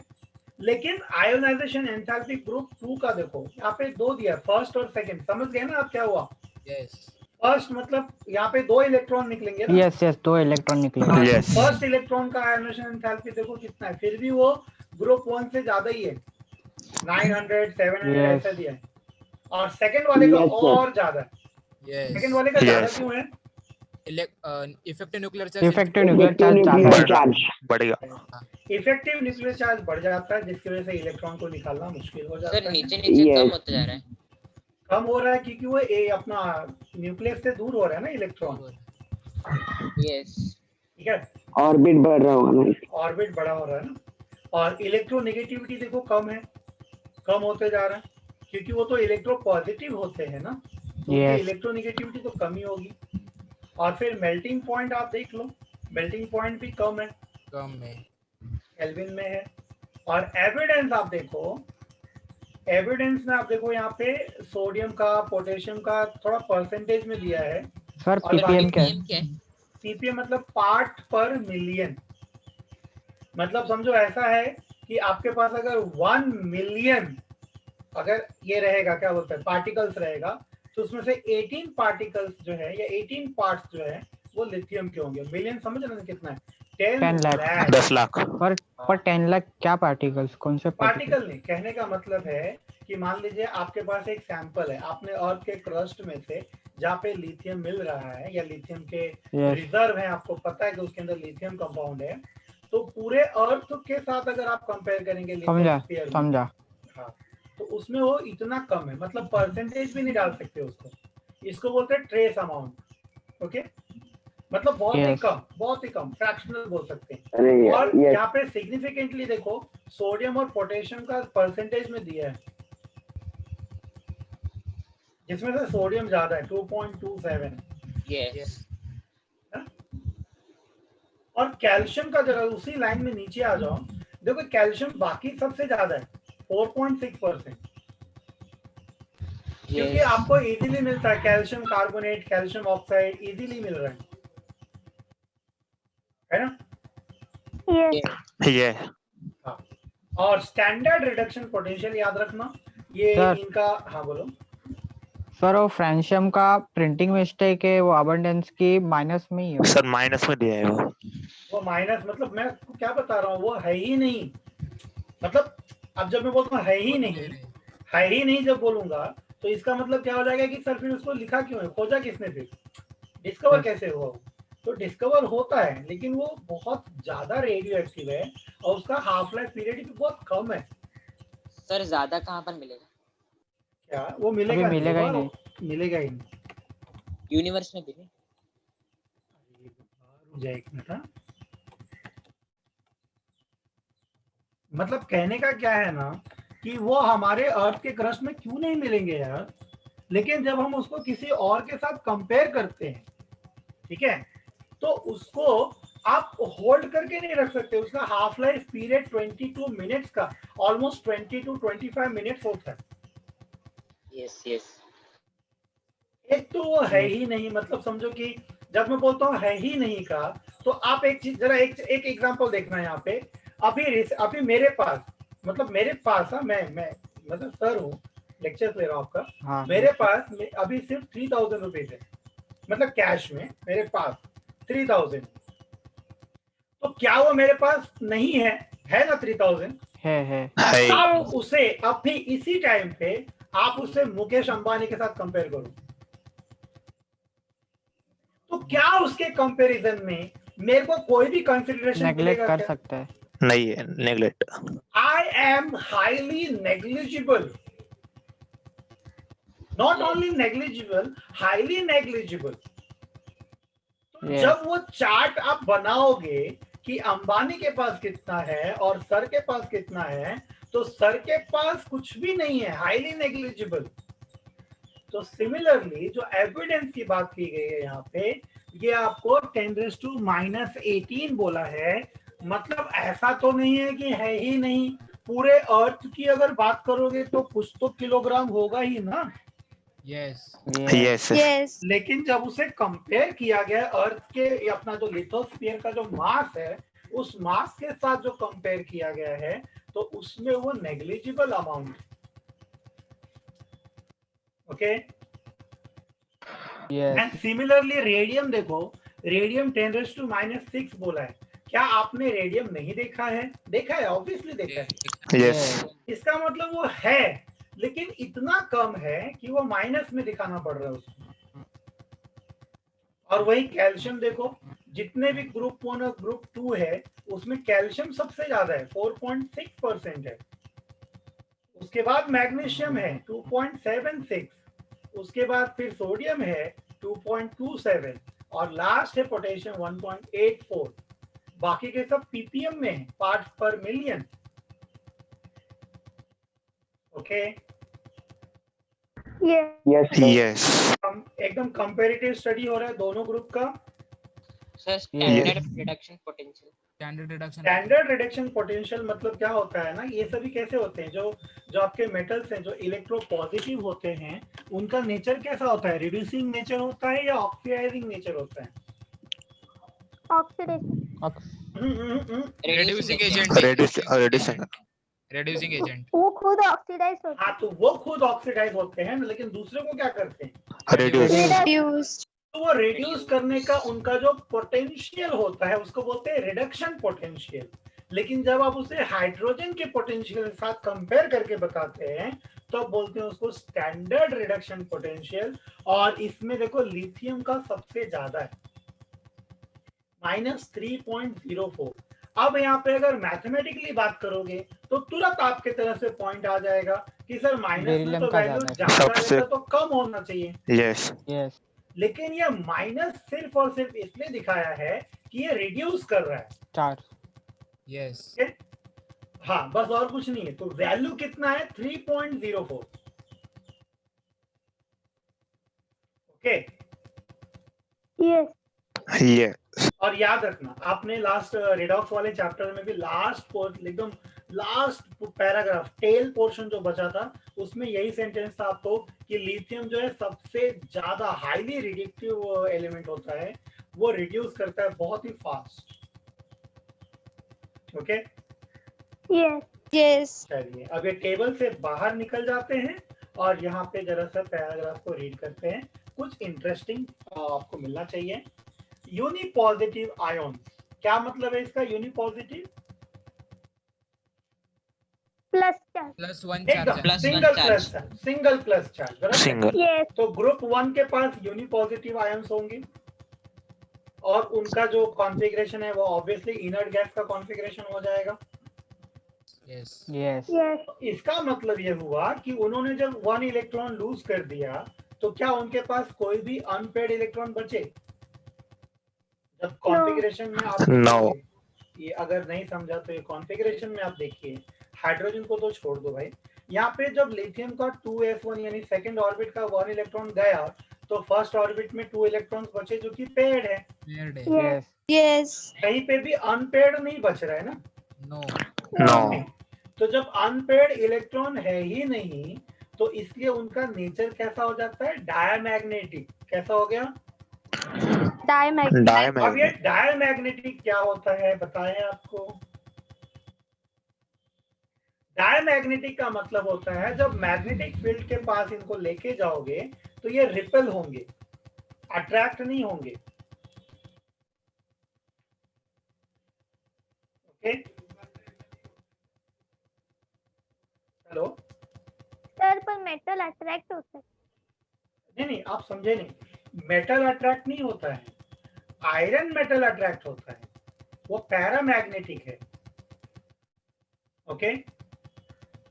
लेकिन आयोनाइजेशन एंथैल्पी ग्रुप 2 का देखो, यहाँ पे 2 दिया, फर्स्ट और सेकंड। समझ गए ना आप क्या हुआ? Yes. फर्स्ट मतलब यहाँ पे 2 इलेक्ट्रॉन निकलेंगे ना। Yes, yes. 2 इलेक्ट्रॉन निकलेगा। Yes. फर्स्ट इलेक्ट्रॉन का आयोनाइजेशन एंथैल्पी देखो कितना है, फिर भी वो ग्रुप 1 से ज्यादा ही है, 900, 700 Yes. ऐसा दिया है। और सेकंड वाले का Yes, sir. और ज्यादा है। Yes. सेकंड वाले का ज्यादा Yes. क्यों है? Effective nuclear charge Effective nuclear charge Effective ज्यादा nuclear है। charge. बढ़ेगा। इफेक्टिव न्यूक्लियर चार्ज बढ़ जाता है, जिसकी वजह से इलेक्ट्रॉन को निकालना मुश्किल हो जाता सर है। नीचे नीचे Yes. कम होता जा रहा है। कम हो रहा है क्योंकि वो अपना न्यूक्लियस से दूर हो रहा है ना इलेक्ट्रॉन। यस। ठीक है, ऑर्बिट बढ़ रहा होगा ना। ऑर्बिट बड़ा हो रहा है ना। और इलेक्ट्रोनेगेटिविटी देखो कम है, कम होते जा रहा है, क्योंकि वो तो इलेक्ट्रो पॉजिटिव होते हैं ना, तो Yes. इलेक्ट्रोनेगेटिविटी तो कम ही होगी। और फिर मेल्टिंग पॉइंट आप देख लो, मेल्टिंग पॉइंट भी कम है, कम है। केल्विन में है। और एविडेंस आप देखो, एविडेंस में आप देखो यहाँ पे सोडियम का, पोटेशियम का थोड़ा परसेंटेज में दिया है। सर और ppm क्या है? पीएम क्या है? पीपीएम मतलब पार्ट पर मिलियन। मतलब समझो ऐसा है कि आपके पास अगर 1 मिलियन अगर ये रहेगा, क्या बोलते हैं, पार्टिकल्स रहेगा, तो उसमें से 18 पार्टिकल्स जो है या 18 पार्ट्स जो है वो लिथियम के होंगे। मिलियन समझ रहे हैं कितना है? 10 लाख। 10 लाख। पर 10 लाख क्या पार्टिकल्स? कौन से पार्टिकल? पार्टिकल नहीं, कहने का मतलब है कि मान लीजिए आपके पास एक सैंपल है, आपने अर्थ के क्रस्ट में से जहाँ पे लिथियम मिल रहा है या लिथियम के Yes. रिजर्व है, आपको पता है कि उसके अंदर लिथियम कंपाउंड है, तो पूरे अर्थ के साथ अगर आप कंपेयर करेंगे समझा lithosphere में, समझा। हाँ, तो उसमें वो इतना कम है, मतलब परसेंटेज भी नहीं डाल सकते उसको। इसको बोलते हैं ट्रेस अमाउंट। ओके, मतलब बहुत ही Yes. कम, बहुत ही कम, फ्रैक्शनल बोल सकते हैं। अरे और yes. यहाँ पे सिग्निफिकेंटली देखो, सोडियम और पोटेशियम का परसेंटेज में दिया है, जिसमें से सोडियम ज्यादा है, 2.27, यस। और कैल्शियम का जरा उसी लाइन में नीचे आ जाओ, देखो कैल्शियम बाकी सबसे ज्यादा है, 4.6%, क्योंकि आपको इजीली मिलता है calcium carbonate, calcium oxide easily मिल रहा है ना? Yes. ये और स्टैंडर्ड रिडक्शन पोटेंशियल याद रखना, ये Sir. इनका, हाँ बोलो। सर वो फ्रेंशियम का प्रिंटिंग मिस्टेक है, वो अबंडेंस की माइनस में ही है। सर माइनस में दिया है वो माइनस मतलब मैं आपको क्या बता रहा हूँ, वो है ही नहीं। मतलब अब जब मैं बोलता हूँ है ही नहीं जब बोलूंगा, तो इसका मतलब क्या हो जाएगा कि सर फिर उसको लिखा क्यों है, खोजा किसने, फिर डिस्कवर कैसे हुआ वो? तो डिस्कवर होता है, लेकिन वो बहुत ज्यादा रेडियो एक्टिव है और उसका हाफ लाइफ पीरियड भी बहुत कम है। सर ज्यादा कहाँ पर मिलेगा? क्या वो मिलेगा? अभी मिलेगा ही वो नहीं। मिलेगा ही नहीं। यूनिवर्स में भी नहीं? रुक जाए एक मिनट। हाँ। मतलब कहने का क्या है ना कि वो हमारे अर्थ के क्रस्ट में क्यों नहीं मिलेंगे यार, लेकिन जब हम उसको किसी और के साथ कंपेयर करते हैं, ठीक है, तो उसको आप होल्ड करके नहीं रख सकते। उसका हाफ लाइफ पीरियड 22 मिनट्स का, ऑलमोस्ट 20 to 25 मिनट्स होता है। Yes yes. एक तो वो है ही नहीं, मतलब समझो कि जब मैं बोलता हूँ है ही नहीं का, तो आप एक चीज जरा एक एग्जांपल देखना है यहाँ पे। अभी मेरे पास, मतलब मेरे पास, हाँ, मैं मतलब सर हूँ, लेक्चर ले रहा हूँ आपका। हाँ, मेरे पास अभी सिर्फ 3000 रुपीज है, मतलब कैश में मेरे पास 3000। तो क्या वो मेरे पास नहीं है ना 3000? है। आप उसे अभी इसी टाइम पे आप उसे मुकेश अंबानी के साथ कंपेयर करो, तो क्या उसके कंपैरिजन में मेरे को कोई भी कंसिडरेशन नेग्लेक्ट मिलेगा कर क्या? सकता है। नहीं है, neglect. I am highly negligible. Not only negligible, highly negligible. तो Yes. जब वो चार्ट आप बनाओगे कि अंबानी के पास कितना है और सर के पास कितना है, तो सर के पास कुछ भी नहीं है, हाईली नेग्लिजिबल। तो सिमिलरली जो एविडेंस की बात की गई है यहाँ पे, ये आपको 10⁻⁻18 बोला है। मतलब ऐसा तो नहीं है कि है ही नहीं। पूरे अर्थ की अगर बात करोगे तो कुछ तो किलोग्राम होगा ही ना। Yes yes Yes. लेकिन जब उसे कंपेयर किया गया अर्थ के अपना जो लिथोस्फीयर का जो मास है, उस मास के साथ जो कंपेयर किया गया है, तो उसमें वो negligible amount. Okay. Yes. And similarly radium देखो, रेडियम 10⁻⁻6 बोला है। क्या आपने रेडियम नहीं देखा है? देखा है, ऑब्वियसली देखा है। यस इसका मतलब वो है, लेकिन इतना कम है कि वो माइनस में दिखाना पड़ रहा है उसको। और वही कैल्शियम देखो, जितने भी ग्रुप 1 और ग्रुप 2 है, उसमें कैल्शियम सबसे ज्यादा है, 4.6% है। उसके बाद मैग्नीशियम है 2.76, उसके बाद फिर सोडियम है 2.27 और लास्ट है पोटेशियम 1.84। बाकी के सब पीपीएम में है, पार्ट्स पर million. Okay. Yes. Yes, sir. Yes एकदम कंपैरेटिव स्टडी हो रहा है दोनों ग्रुप का। Sir standard reduction potential. Standard reduction standard reduction potential मतलब क्या होता है ना, ये सभी कैसे होते हैं, जो आपके मेटल्स हैं जो इलेक्ट्रो पॉजिटिव होते हैं, उनका नेचर कैसा होता है? रिड्यूसिंग नेचर होता है या ऑक्सीडाइजिंग नेचर होता है? Oxidation. Reducing agent reducing agent वो खुद ऑक्सीडाइज होता हाँ, तो वो खुद ऑक्सीडाइज होते हैं, लेकिन दूसरे को क्या करते हैं? रिड्यूस है। reduced तो वो रिड्यूस करने का उनका जो पोटेंशियल होता है उसको बोलते हैं रिडक्शन पोटेंशियल। लेकिन जब आप उसे हाइड्रोजन के पोटेंशियल के साथ कंपेयर करके बताते हैं तो बोलते हैं उसको स्टैंडर्ड रिडक्शन पोटेंशियल। और इसमें देखो लिथियम का सबसे ज्यादा है, -3.04। अब यहाँ पे अगर मैथमेटिकली बात करोगे तो तुरंत आपके तरफ से पॉइंट आ जाएगा कि सर माइनस में बेरिलियम तो का वैल्यू ज्यादा ज्यादा सबसे- रहता तो कम होना चाहिए। Yes Yes. लेकिन ये माइनस सिर्फ और सिर्फ इसलिए दिखाया है कि ये रिड्यूस कर रहा है। 4. यस हाँ, बस और कुछ नहीं है। तो वैल्यू कितना है? 3.04। ओके। Yes. यस और याद रखना, आपने लास्ट रिडॉक्स वाले चैप्टर में भी लास्ट एकदम लास्ट पैराग्राफ टेल पोर्शन जो बचा था, उसमें यही सेंटेंस था आपको कि लिथियम जो है सबसे ज्यादा हाईली रिडक्टिव एलिमेंट होता है, वो रिड्यूस करता है बहुत ही फास्ट। ओके। Yes. yes चलिए अब ये टेबल से बाहर निकल जाते हैं और यहाँ पे जरा सा पैराग्राफ को रीड करते हैं। कुछ इंटरेस्टिंग आपको मिलना चाहिए। यूनिपॉजिटिव आयन, क्या मतलब है इसका? Unipositive Plus charge. +1 एकदम charge Plus single one plus charge. Single plus charge, बराबर है? Single Yes. तो ग्रुप 1 के पास यूनिपॉजिटिव आयंस होंगे और उनका जो कॉन्फ़िगरेशन है वो ऑब्वियसली इनर्ट गैस का कॉन्फ़िगरेशन हो जाएगा। Yes Yes. Yes. इसका मतलब ये हुआ कि उन्होंने जब 1 इलेक्ट्रॉन लूज कर दिया तो क्या उनके पास कोई भी अनपेड इलेक्ट्रॉन बचे? जब कॉन्फ़िगरेशन में आप No. देखोगे, ये अगर नहीं समझा तो ये कॉन्फ़िगरेशन में आप देखिए, हाइड्रोजन को तो छोड़ दो भाई, यहाँ पे जब लिथियम का 2s1 यानी सेकंड ऑर्बिट का 1 इलेक्ट्रॉन गया तो फर्स्ट ऑर्बिट में 2 इलेक्ट्रॉन्स बचे जो कि पेड है। पेयर्ड है। Yes. Yes. कहीं पे भी अनपेड नहीं बच रहा है ना। No No. तो जब अनपेड इलेक्ट्रॉन है ही नहीं तो इसलिए उनका नेचर कैसा हो जाता है? डायमैग्नेटिक। कैसा हो गया? Diamagnetic. अब ये Diamagnetic. डायमैग्नेटिक क्या होता है बताएं आपको? डायमैग्नेटिक का मतलब होता है जब मैग्नेटिक फील्ड के पास इनको लेके जाओगे तो ये रिपेल होंगे, अट्रैक्ट नहीं होंगे। ओके, हेलो, सर पर मेटल अट्रैक्ट होता है। नहीं आप समझे नहीं, मेटल अट्रैक्ट नहीं होता है, आयरन मेटल अट्रैक्ट होता है, वो पैरामैग्नेटिक है। Okay,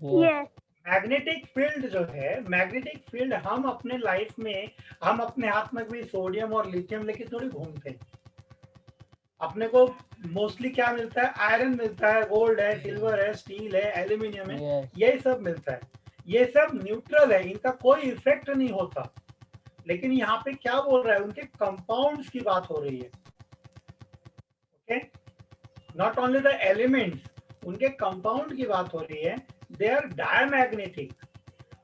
Yes. मैग्नेटिक फील्ड जो है, मैग्नेटिक फील्ड हम अपने लाइफ में, हम अपने हाथ में भी सोडियम और लिथियम लेके थोड़ी घूमते हैं। अपने को मोस्टली क्या मिलता है? आयरन मिलता है, गोल्ड है, सिल्वर है, स्टील है, एल्यूमिनियम है, Yes. यही सब मिलता है। ये सब न्यूट्रल है, इनका कोई इफेक्ट नहीं होता। लेकिन यहाँ पे क्या बोल रहा है? उनके कंपाउंड्स की बात हो रही है। Okay, not only the elements, उनके कंपाउंड की बात हो रही है। They are diamagnetic.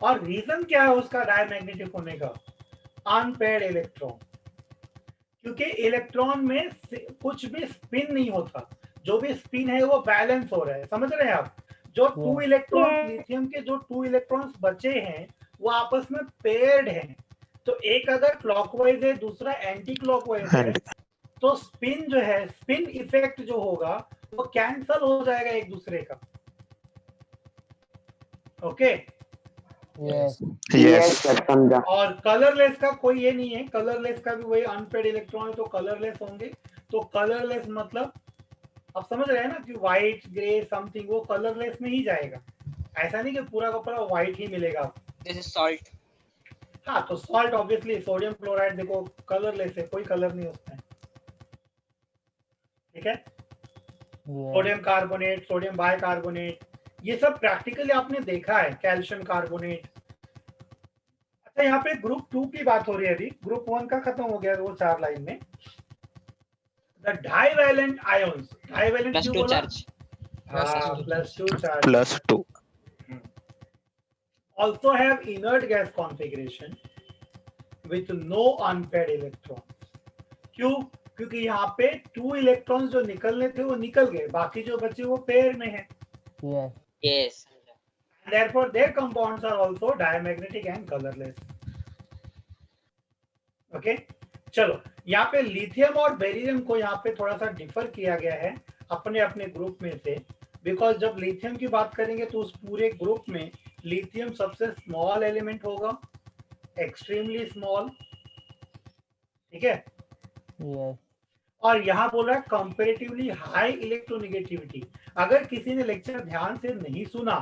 और रीजन क्या है उसका डायमैग्नेटिक होने का? Unpaired electron. क्योंकि इलेक्ट्रॉन में कुछ भी स्पिन नहीं होता, जो भी स्पिन है वो बैलेंस हो रहा है। समझ रहे हैं आप? जो 2 इलेक्ट्रॉन्स, लिथियम के जो 2 इलेक्ट्रॉन्स बचे हैं वो आपस में पेयर्ड हैं। तो एक अगर क्लॉकवाइज है, दूसरा एंटी क्लॉकवाइज है, And तो स्पिन जो है, स्पिन इफेक्ट जो होगा वो कैंसल हो जाएगा एक दूसरे का। Okay, Yes. yes. सर समझा। और कलरलेस का कोई ये नहीं है, कलरलेस का भी वही अनपेड इलेक्ट्रॉन है तो कलरलेस होंगे। तो कलरलेस मतलब आप समझ रहे हैं ना कि व्हाइट, ग्रे, समथिंग, वो कलरलेस में ही जाएगा। ऐसा नहीं कि पूरा का पूरा व्हाइट ही मिलेगा आपको। This is salt. हाँ, तो सॉल्ट ऑब्वियसली, सोडियम क्लोराइड देखो कलरलेस है, कोई कलर नहीं होता है। ठीक है, Yes. Sodium carbonate, sodium bicarbonate, ये सब प्रैक्टिकली आपने देखा है, कैल्शियम कार्बोनेट। अच्छा, यहाँ पे ग्रुप 2 की बात हो रही है अभी, ग्रुप 1 का खत्म हो गया वो 4 लाइन में। The divalent ions, divalent plus क्यों 2 बोला? चार्ज। हाँ, +2 charge. +2. Also have inert gas configuration with no unpaired electrons. क्यों? क्योंकि यहाँ पे 2 इलेक्ट्रॉन्स जो निकलने थे वो निकल गए, बाकी जो बचे वो पेयर में है। Yes. Yes, Therefore their compounds are also diamagnetic and colorless. Okay, चलो यहाँ पे लिथियम और बेरिलियम को यहाँ पे थोड़ा सा डिफर किया गया है अपने अपने ग्रुप में से, बिकॉज जब लिथियम की बात करेंगे तो उस पूरे ग्रुप में लिथियम सबसे स्मॉल एलिमेंट होगा, एक्सट्रीमली स्मॉल। ठीक है, Yes. और यहाँ बोला कंपैरेटिवली हाई इलेक्ट्रोनेगेटिविटी। अगर किसी ने लेक्चर ध्यान से नहीं सुना,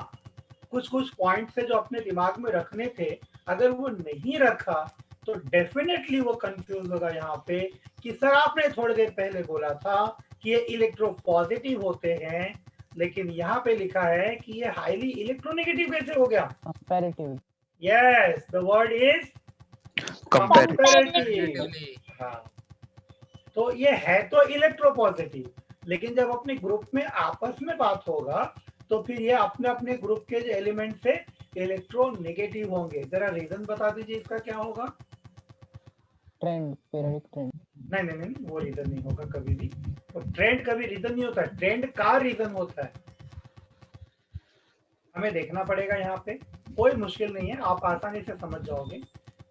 कुछ पॉइंट्स है जो अपने दिमाग में रखने थे, अगर वो नहीं रखा तो डेफिनेटली वो कंफ्यूज होगा यहाँ पे कि सर आपने थोड़ी देर पहले बोला था कि ये इलेक्ट्रो पॉजिटिव होते हैं, लेकिन यहाँ पे लिखा है कि ये हाईली इलेक्ट्रोनेगेटिव कैसे हो गया? Comparative. Yes, the word is Comparative. Comparative. हाँ, तो ये है तो इलेक्ट्रो पॉजिटिव, लेकिन जब अपने ग्रुप में आपस में बात होगा तो फिर ये अपने अपने ग्रुप के एलिमेंट से इलेक्ट्रो नेगेटिव होंगे। जरा रीजन बता दीजिए इसका क्या होगा? Trend. Periodic trend. नहीं, वो रीजन नहीं होगा कभी भी। तो ट्रेंड कभी रीजन नहीं होता है, ट्रेंड का रीजन होता है। हमें देखना पड़ेगा, यहाँ पे कोई मुश्किल नहीं है, आप आसानी से समझ जाओगे।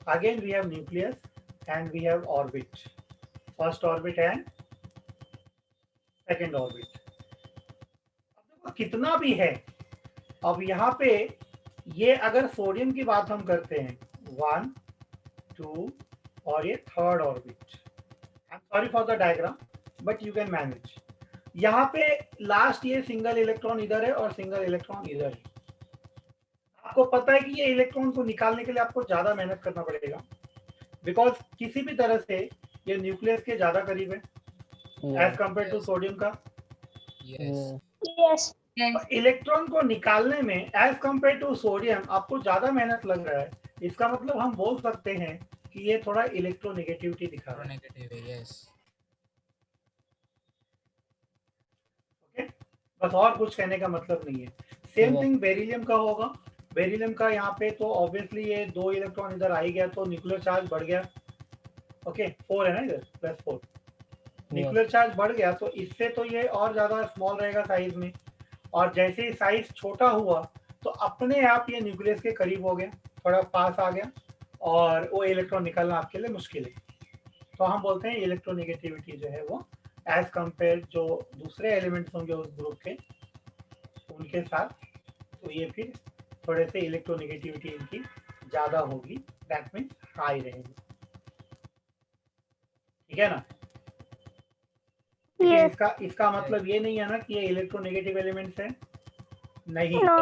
Again we have nucleus and we have orbit, first orbit and second orbit. अब देखो कितना भी है। अब यहाँ पे ये अगर सोडियम की बात हम करते हैं, 1, 2 और ये third orbit, sorry for the diagram but you can manage. यहाँ पे लास्ट ये सिंगल इलेक्ट्रॉन इधर है और सिंगल इलेक्ट्रॉन इधर है। आपको पता है कि ये इलेक्ट्रॉन को निकालने के लिए आपको ज्यादा मेहनत करना पड़ेगा, बिकॉज किसी भी तरह से ये न्यूक्लियस के ज्यादा करीब है एज कंपेयर टू सोडियम का। यस इलेक्ट्रॉन को निकालने में एज कंपेयर टू सोडियम आपको ज्यादा मेहनत लग रहा है, इसका मतलब हम बोल सकते हैं कि ये थोड़ा इलेक्ट्रोनेगेटिविटी दिखा रहा है। नेगेटिव है। यस ओके, बस और कुछ कहने का मतलब नहीं है। सेम थिंग बेरिलियम का होगा। बेरिलियम का यहाँ पे तो ऑब्वियसली ये 2 इलेक्ट्रॉन इधर आ ही गया तो न्यूक्लियर चार्ज बढ़ गया। ओके 4 है ना इधर, +4 न्यूक्लियर चार्ज बढ़ गया, तो इससे तो ये और ज्यादा स्मॉल रहेगा साइज में, और जैसे ही साइज छोटा हुआ तो अपने आप ये न्यूक्लियस के करीब हो गया, थोड़ा पास आ गया, और वो इलेक्ट्रॉन निकालना आपके लिए मुश्किल है। तो हम बोलते हैं इलेक्ट्रोनेगेटिविटी जो है वो एज कंपेयर जो दूसरे एलिमेंट्स होंगे उस ग्रुप के उनके साथ, तो ये फिर थोड़े से इलेक्ट्रोनेगेटिविटी इनकी ज्यादा होगी, दैट मीन्स हाई रहेगी। ठीक है ना? Yes. इसका मतलब ये नहीं है ना कि ये इलेक्ट्रोनेगेटिव एलिमेंट्स है, नहीं। No.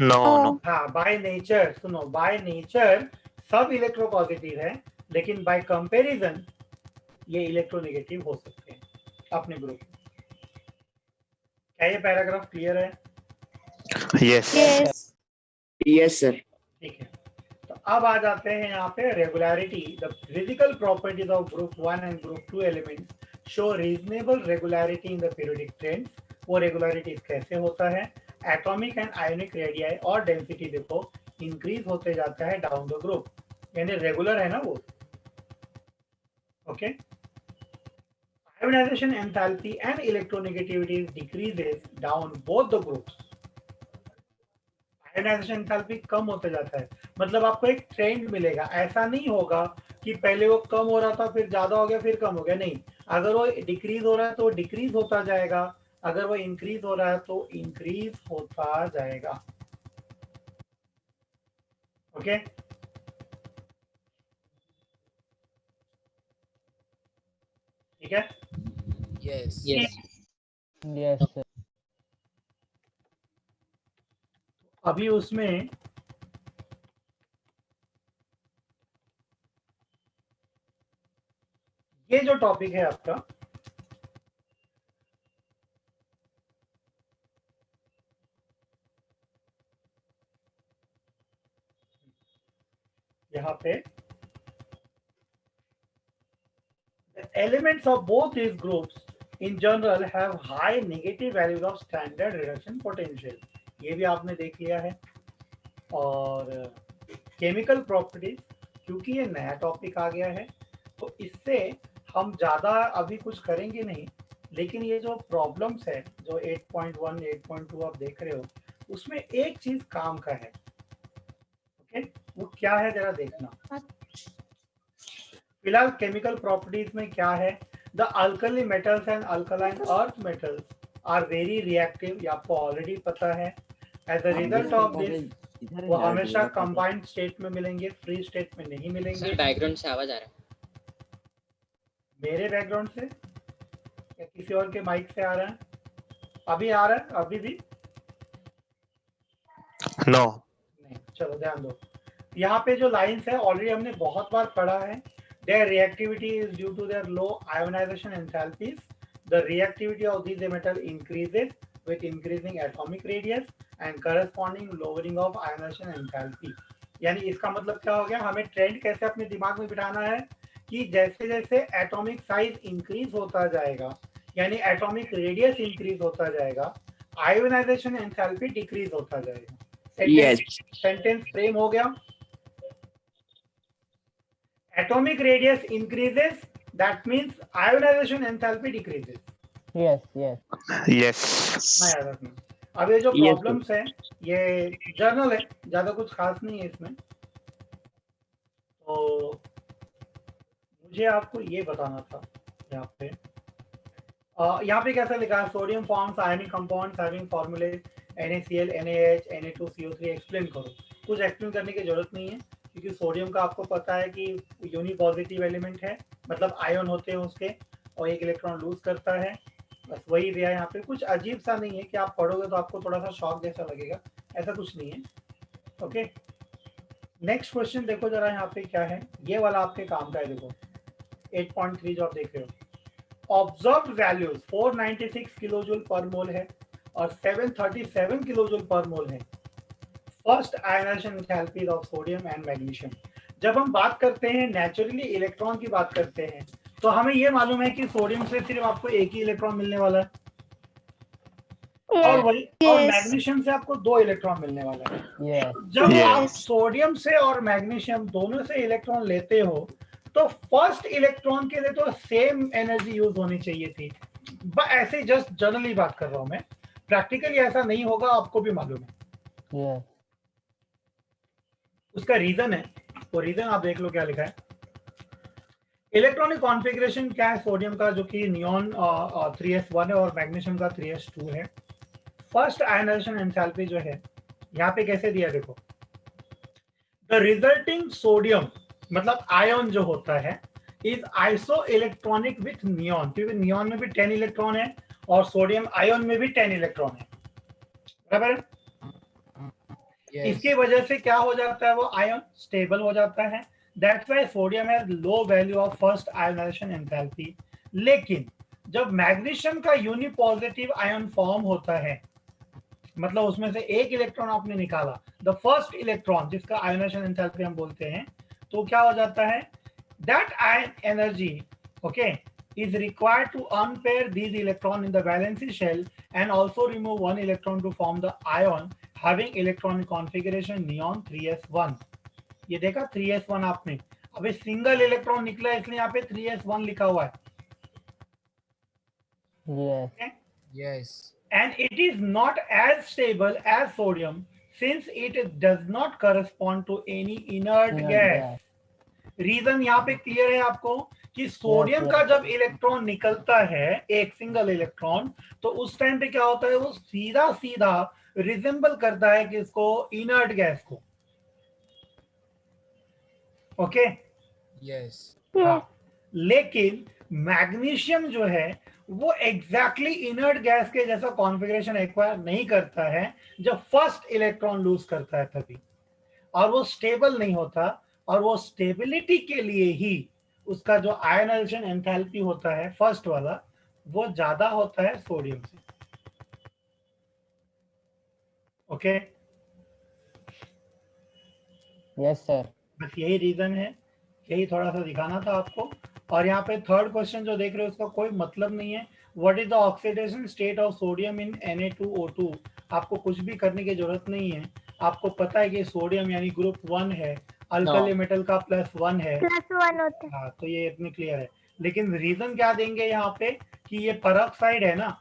No. हाँ, बाय नेचर, सुनो, बाय नेचर सब इलेक्ट्रोपॉजिटिव है, लेकिन बाय कंपैरिजन ये इलेक्ट्रोनेगेटिव हो सकते हैं अपने ग्रुप में। क्या ये पैराग्राफ क्लियर है? Yes. Yes, sir. ठीक है, तो अब आ जाते हैं यहाँ पे regularity. The physical properties of group 1 and group 2 elements show reasonable regularity in the periodic trends. वो रेगुलरिटी कैसे होता है? एटॉमिक एंड आयोनिक रेडियाई और डेंसिटी देखो इंक्रीज होते जाता है डाउन द ग्रुप, यानी रेगुलर है ना वो। Okay, ionization enthalpy and electronegativity decreases down both the groups. Ionization enthalpy कम होते जाता है, मतलब आपको एक ट्रेंड मिलेगा। ऐसा नहीं होगा कि पहले वो कम हो रहा था फिर ज्यादा हो गया फिर कम हो गया, नहीं। अगर वो डिक्रीज हो रहा है तो डिक्रीज होता जाएगा, अगर वो इंक्रीज हो रहा है तो इंक्रीज होता जाएगा। ओके, ठीक है? Yes yes Yes. अभी उसमें ये जो टॉपिक है आपका, यहाँ पे elements of both these groups in general have high negative values of standard reduction potential, ये भी आपने देख लिया है। और केमिकल प्रॉपर्टीज, क्योंकि ये नया टॉपिक आ गया है तो इससे हम ज़्यादा अभी कुछ करेंगे नहीं, लेकिन ये जो प्रॉब्लम्स है जो 8.1 8.2 आप देख रहे हो, उसमें एक चीज काम का है। ओके, वो क्या है जरा देखना। फिलहाल केमिकल प्रॉपर्टीज में क्या है? The alkali metals and alkaline earth metals are very reactive, ये आपको ऑलरेडी पता है। As a result of this वो हमेशा कंबाइंड स्टेट में मिलेंगे, फ्री स्टेट में नहीं मिलेंगे। बैकग्राउंड से आवाज आ रहा है? मेरे बैकग्राउंड से या किसी और के माइक से आ रहा है? अभी आ रहा है? अभी भी No. नहीं, चलो ध्यान दो। यहाँ पे जो लाइंस है ऑलरेडी हमने बहुत बार पढ़ा है। Their reactivity is due to their low ionization enthalpies. The reactivity of these metal increases with increasing atomic radius and corresponding lowering of ionization enthalpy. यानी इसका मतलब क्या हो गया? हमें ट्रेंड कैसे अपने दिमाग में बिठाना है कि जैसे जैसे एटॉमिक साइज इंक्रीज होता जाएगा, यानी एटॉमिक रेडियस इंक्रीज होता जाएगा, आयोनाइजेशन एंथैल्पी डिक्रीज होता जाएगा। सेंटेंस फ्रेम हो गया। Atomic radius increases, that means ionization enthalpy decreases. Yes. ना याद रखना। अब ये जो प्रॉब्लम्स है ये जर्नल है, ज्यादा कुछ खास नहीं है इसमें। तो मुझे आपको ये बताना था यहाँ पे कैसा लिखा है? Sodium forms ionic compounds having फॉर्मूले NaCl, NaH, Na2CO3। एक्सप्लेन करो। कुछ एक्सप्लेन करने की जरूरत नहीं है, क्योंकि सोडियम का आपको पता है कि यूनी पॉजिटिव एलिमेंट है, मतलब आयन होते हैं उसके। और एक इलेक्ट्रॉन लूज करता है, बस वही दिया है यहाँ पे। कुछ अजीब सा नहीं है कि आप पढ़ोगे तो आपको थोड़ा सा शॉक जैसा लगेगा, ऐसा कुछ नहीं है। ओके, नेक्स्ट क्वेश्चन देखो जरा यहाँ पे क्या है, ये वाला आपके काम का है। देखो 8.3 जो आप देख रहे हो, ऑब्जर्व्ड वैल्यूज 496 किलोजूल पर मोल है और 737 किलोजूल पर मोल है first ionisation enthalpy of sodium and magnesium. जब हम बात करते हैं नेचुरली इलेक्ट्रॉन की बात करते हैं, तो हमें ये मालूम है कि सोडियम से सिर्फ आपको एक ही इलेक्ट्रॉन मिलने वाला है, और वही और मैग्नीशियम से आपको 2 इलेक्ट्रॉन मिलने वाला है। जब आप सोडियम से और मैग्नीशियम दोनों से इलेक्ट्रॉन लेते हो, तो फर्स्ट इलेक्ट्रॉन के लिए तो सेम एनर्जी यूज होनी चाहिए थी। ऐसे जस्ट जनरली बात कर रहा हूं मैं, प्रैक्टिकली ऐसा नहीं होगा, आपको भी मालूम है। उसका रीजन है, वो रीजन आप देख लो क्या लिखा है। इलेक्ट्रॉनिक कॉन्फ़िगरेशन क्या है सोडियम का, जो कि नियॉन 3s1 है और मैग्नीशियम का 3s2 है। फर्स्ट आयनाइजेशन एंथैल्पी जो है यहाँ पे कैसे दिया, देखो द रिजल्टिंग सोडियम मतलब आयन जो होता है is iso electronic with neon, क्योंकि नियॉन में भी 10 इलेक्ट्रॉन है और सोडियम आयन में भी 10 इलेक्ट्रॉन है, बराबर है। इसकी वजह से क्या हो जाता है, वो आयन स्टेबल हो जाता है। That's why sodium has low value of first ionisation enthalpy. लेकिन जब मैग्नीशियम का यूनिपॉजिटिव आयन फॉर्म होता है, मतलब उसमें से एक इलेक्ट्रॉन आपने निकाला, द फर्स्ट इलेक्ट्रॉन जिसका आयनाइजेशन एंथैल्पी हम बोलते हैं, तो क्या हो जाता है, that ion energy okay is required to unpair these electrons in the valency shell and also remove one electron to form the ion having electronic configuration neon 3s1। ये देखा 3s1 आपने, अबे सिंगल इलेक्ट्रॉन निकला इसलिए यहाँ पे 3s1 लिखा हुआ है। Yes. And it is not as stable as sodium since it does not correspond to any inert gas। Reason यहाँ पे क्लियर है आपको कि सोडियम का जब इलेक्ट्रॉन निकलता है, एक सिंगल इलेक्ट्रॉन, तो उस टाइम पे क्या होता है, वो सीधा सीधा रिजेंबल करता है कि इसको इनर्ट गैस को। Okay Yes. हाँ, लेकिन मैग्नीशियम जो है वो एग्जैक्टली इनर्ट गैस के जैसा कॉन्फ़िगरेशन एक्वायर नहीं करता है जब फर्स्ट इलेक्ट्रॉन लूज करता है तभी, और वो स्टेबल नहीं होता, और वो स्टेबिलिटी के लिए ही उसका जो आयनाइजेशन एंथैल्पी होता है फर्स्ट वाला, वो ज्यादा होता है सोडियम से। ओके, यस सर, बस यही रीजन है, यही थोड़ा सा दिखाना था आपको। और यहाँ पे थर्ड क्वेश्चन जो देख रहे हो उसका कोई मतलब नहीं है। What is the oxidation state of sodium in Na2O2। आपको कुछ भी करने की जरूरत नहीं है, आपको पता है कि सोडियम यानी ग्रुप 1 है, अल्कली मेटल का +1 है, +1 होता है। हाँ, तो ये इतनी क्लियर है। लेकिन रीजन क्या देंगे यहाँ पे कि ये पेरोक्साइड है ना।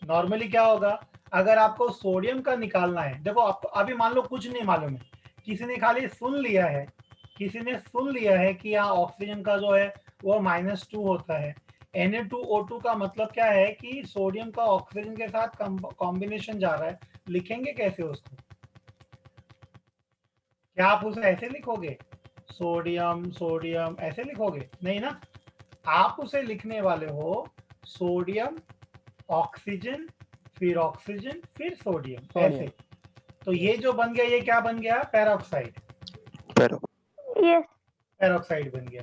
नॉर्मली क्या होगा, अगर आपको सोडियम का निकालना है, देखो आपको अभी मान लो कुछ नहीं मालूम है, किसी ने खाली सुन लिया है, किसी ने सुन लिया है कि यहाँ ऑक्सीजन का जो है वो -2 होता है। Na2O2 का मतलब क्या है कि सोडियम का ऑक्सीजन के साथ कॉम्बिनेशन जा रहा है, लिखेंगे कैसे उसको? क्या आप उसे ऐसे लिखोगे, सोडियम सोडियम ऐसे लिखोगे? नहीं ना, आप उसे लिखने वाले हो सोडियम ऑक्सीजन फिर सोडियम ऐसे। तो ये जो बन गया, ये क्या बन गया, पेरोक्साइड, यस पेरोक्साइड बन गया।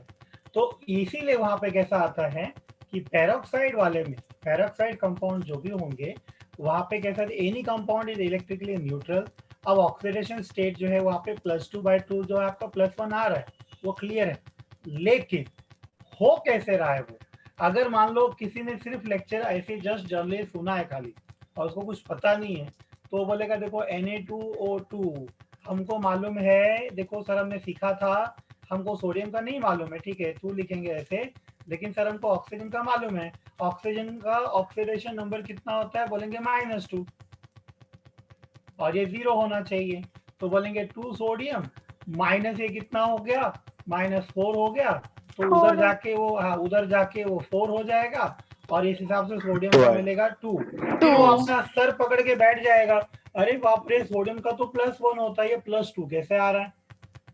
तो इसीलिए वहां पे कैसा आता है कि पेरोक्साइड वाले में, पेरोक्साइड कंपाउंड जो भी होंगे वहां पे कैसा, any compound is electrically neutral. अब ऑक्सीडेशन स्टेट जो है वहां पे +2/2 जो है आपका +1 आ रहा है, वो क्लियर है। लेकिन हो कैसे रहा है वो, अगर मान लो किसी ने सिर्फ लेक्चर ऐसे जस्ट जनरली सुना है खाली और उसको कुछ पता नहीं है, तो बोलेगा देखो Na2O2 हमको मालूम है, देखो सर हमने सीखा था, हमको सोडियम का नहीं मालूम है, ठीक है, तू लिखेंगे ऐसे, लेकिन सर हमको ऑक्सीजन का मालूम है, ऑक्सीजन का ऑक्सीडेशन नंबर कितना होता है, बोलेंगे -2 और ये 0 होना चाहिए, तो बोलेंगे 2 सोडियम माइनस ये कितना हो गया, -4 हो गया, तो उधर जाके वो, हाँ उधर जाके वो 4 हो जाएगा और इस हिसाब से सोडियम का मिलेगा 2। फिर वो अपना सर पकड़ के बैठ जाएगा, अरे बाप रे सोडियम का तो +1 होता है, ये +2 कैसे आ रहा है?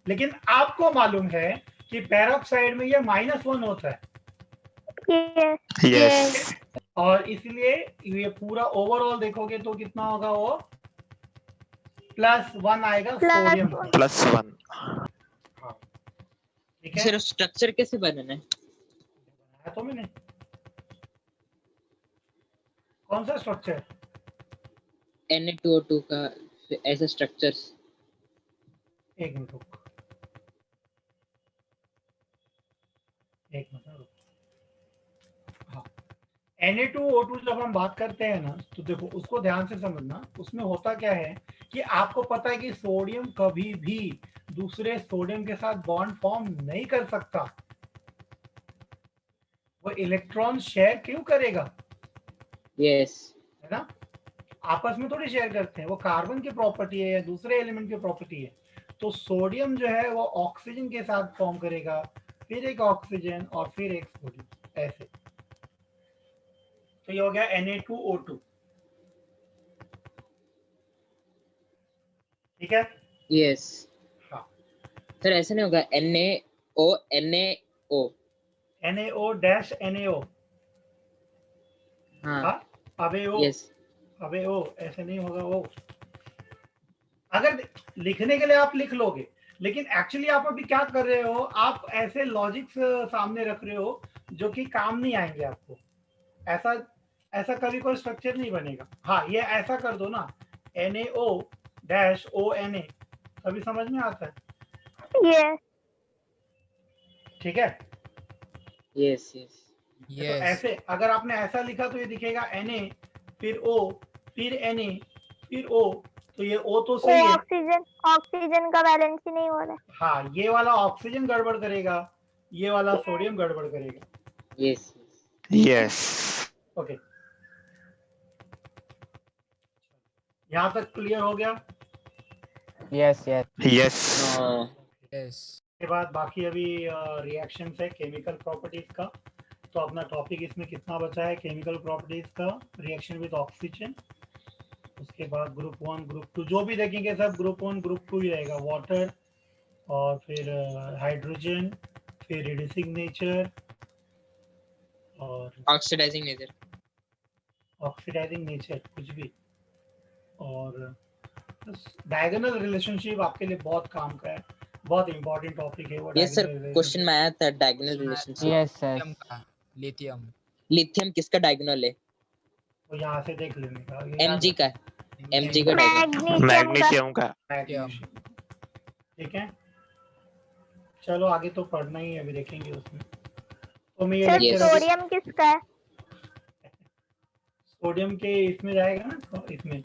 लेकिन आपको मालूम है कि पेरोक्साइड में ये -1 होता है, Yes. Yes. और इसलिए ये पूरा ओवरऑल देखोगे तो कितना होगा वो +1 आएगा Plus सोडियम one. का। +1. ठीक है, सर स्ट्रक्चर कैसे बनाना है? बनाया तो मैंने। कौन सा स्ट्रक्चर? Na2O2 का ऐसा स्ट्रक्चर्स। एक मिनट रुक, एक मिनट रुक। हाँ, Na2O2 जब हम बात करते हैं ना, तो देखो उसको ध्यान से समझना। उसमें होता क्या है कि आपको पता है कि सोडियम कभी भी दूसरे सोडियम के साथ बॉन्ड फॉर्म नहीं कर सकता। वो इलेक्ट्रॉन शेयर क्यों करेगा? यस। है ना, आपस में थोड़ी शेयर करते हैं। वो कार्बन की प्रॉपर्टी है या दूसरे एलिमेंट की प्रॉपर्टी है। तो सोडियम जो है वो ऑक्सीजन के साथ फॉर्म करेगा, फिर एक ऑक्सीजन और फिर एक सोडियम, ऐसे। तो ये हो गया Na2O2। ठीक है। यस हाँ, सर, ऐसे नहीं होगा NaO NaO-NaO। हाँ। हाँ, अबे ओ, यस। अबे ओ, ऐसे नहीं होगा वो। अगर लिखने के लिए आप लिख लोगे, लेकिन एक्चुअली आप अभी क्या कर रहे हो, आप ऐसे लॉजिक्स सामने रख रहे हो जो कि काम नहीं आएंगे आपको। ऐसा ऐसा कभी कोई स्ट्रक्चर नहीं बनेगा। हाँ, ये ऐसा कर दो ना, NaO-ONa, अभी समझ में आता है? Yes. ठीक है। यस यस तो यस ऐसे अगर आपने ऐसा लिखा तो ये दिखेगा Na, फिर O, फिर Na, फिर O। तो ये O तो वो सही है। ऑक्सीजन का बैलेंस ही नहीं हो रहा है। हाँ, ये वाला ऑक्सीजन गड़बड़ करेगा, ये वाला सोडियम गड़बड़ करेगा। यस। Yes. ओके, यहाँ तक क्लियर हो गया? Yes, yes. Yes. यस के बाद बाकी अभी रिएक्शंस है केमिकल प्रॉपर्टीज का। तो अपना टॉपिक इसमें कितना बचा है? केमिकल प्रॉपर्टीज का, रिएक्शन विद ऑक्सीजन। उसके बाद ग्रुप 1 ग्रुप 2 जो भी देखेंगे सब ग्रुप 1 ग्रुप 2 ही रहेगा। वाटर, और फिर हाइड्रोजन, फिर रिड्यूसिंग नेचर, और ऑक्सीडाइजिंग नेचर। ऑक्सीडाइजिंग नेचर, कुछ भी। और डायगोनल रिलेशनशिप आपके लिए बहुत काम का है, बहुत इंपॉर्टेंट टॉपिक है वो। यस सर, डायगोनल क्वेश्चन में आया था diagonal relationship. Yes, yes. Lithium का लिथियम लिथियम किसका डायगोनल है? तो यहाँ से देख लेने का, ये याद Mg का। रखना। Mg का डायगोनल। मैग्नीशियम का। Magnesium का. मैग्नीशियम। ठीक है, चलो आगे तो पढ़ना ही है, अभी देखेंगे उसमें। तो मैं ये सर Yes. लेक्चर अभी सोडियम किसका है? सोडियम के इसमें जाएगा ना, तो इसमें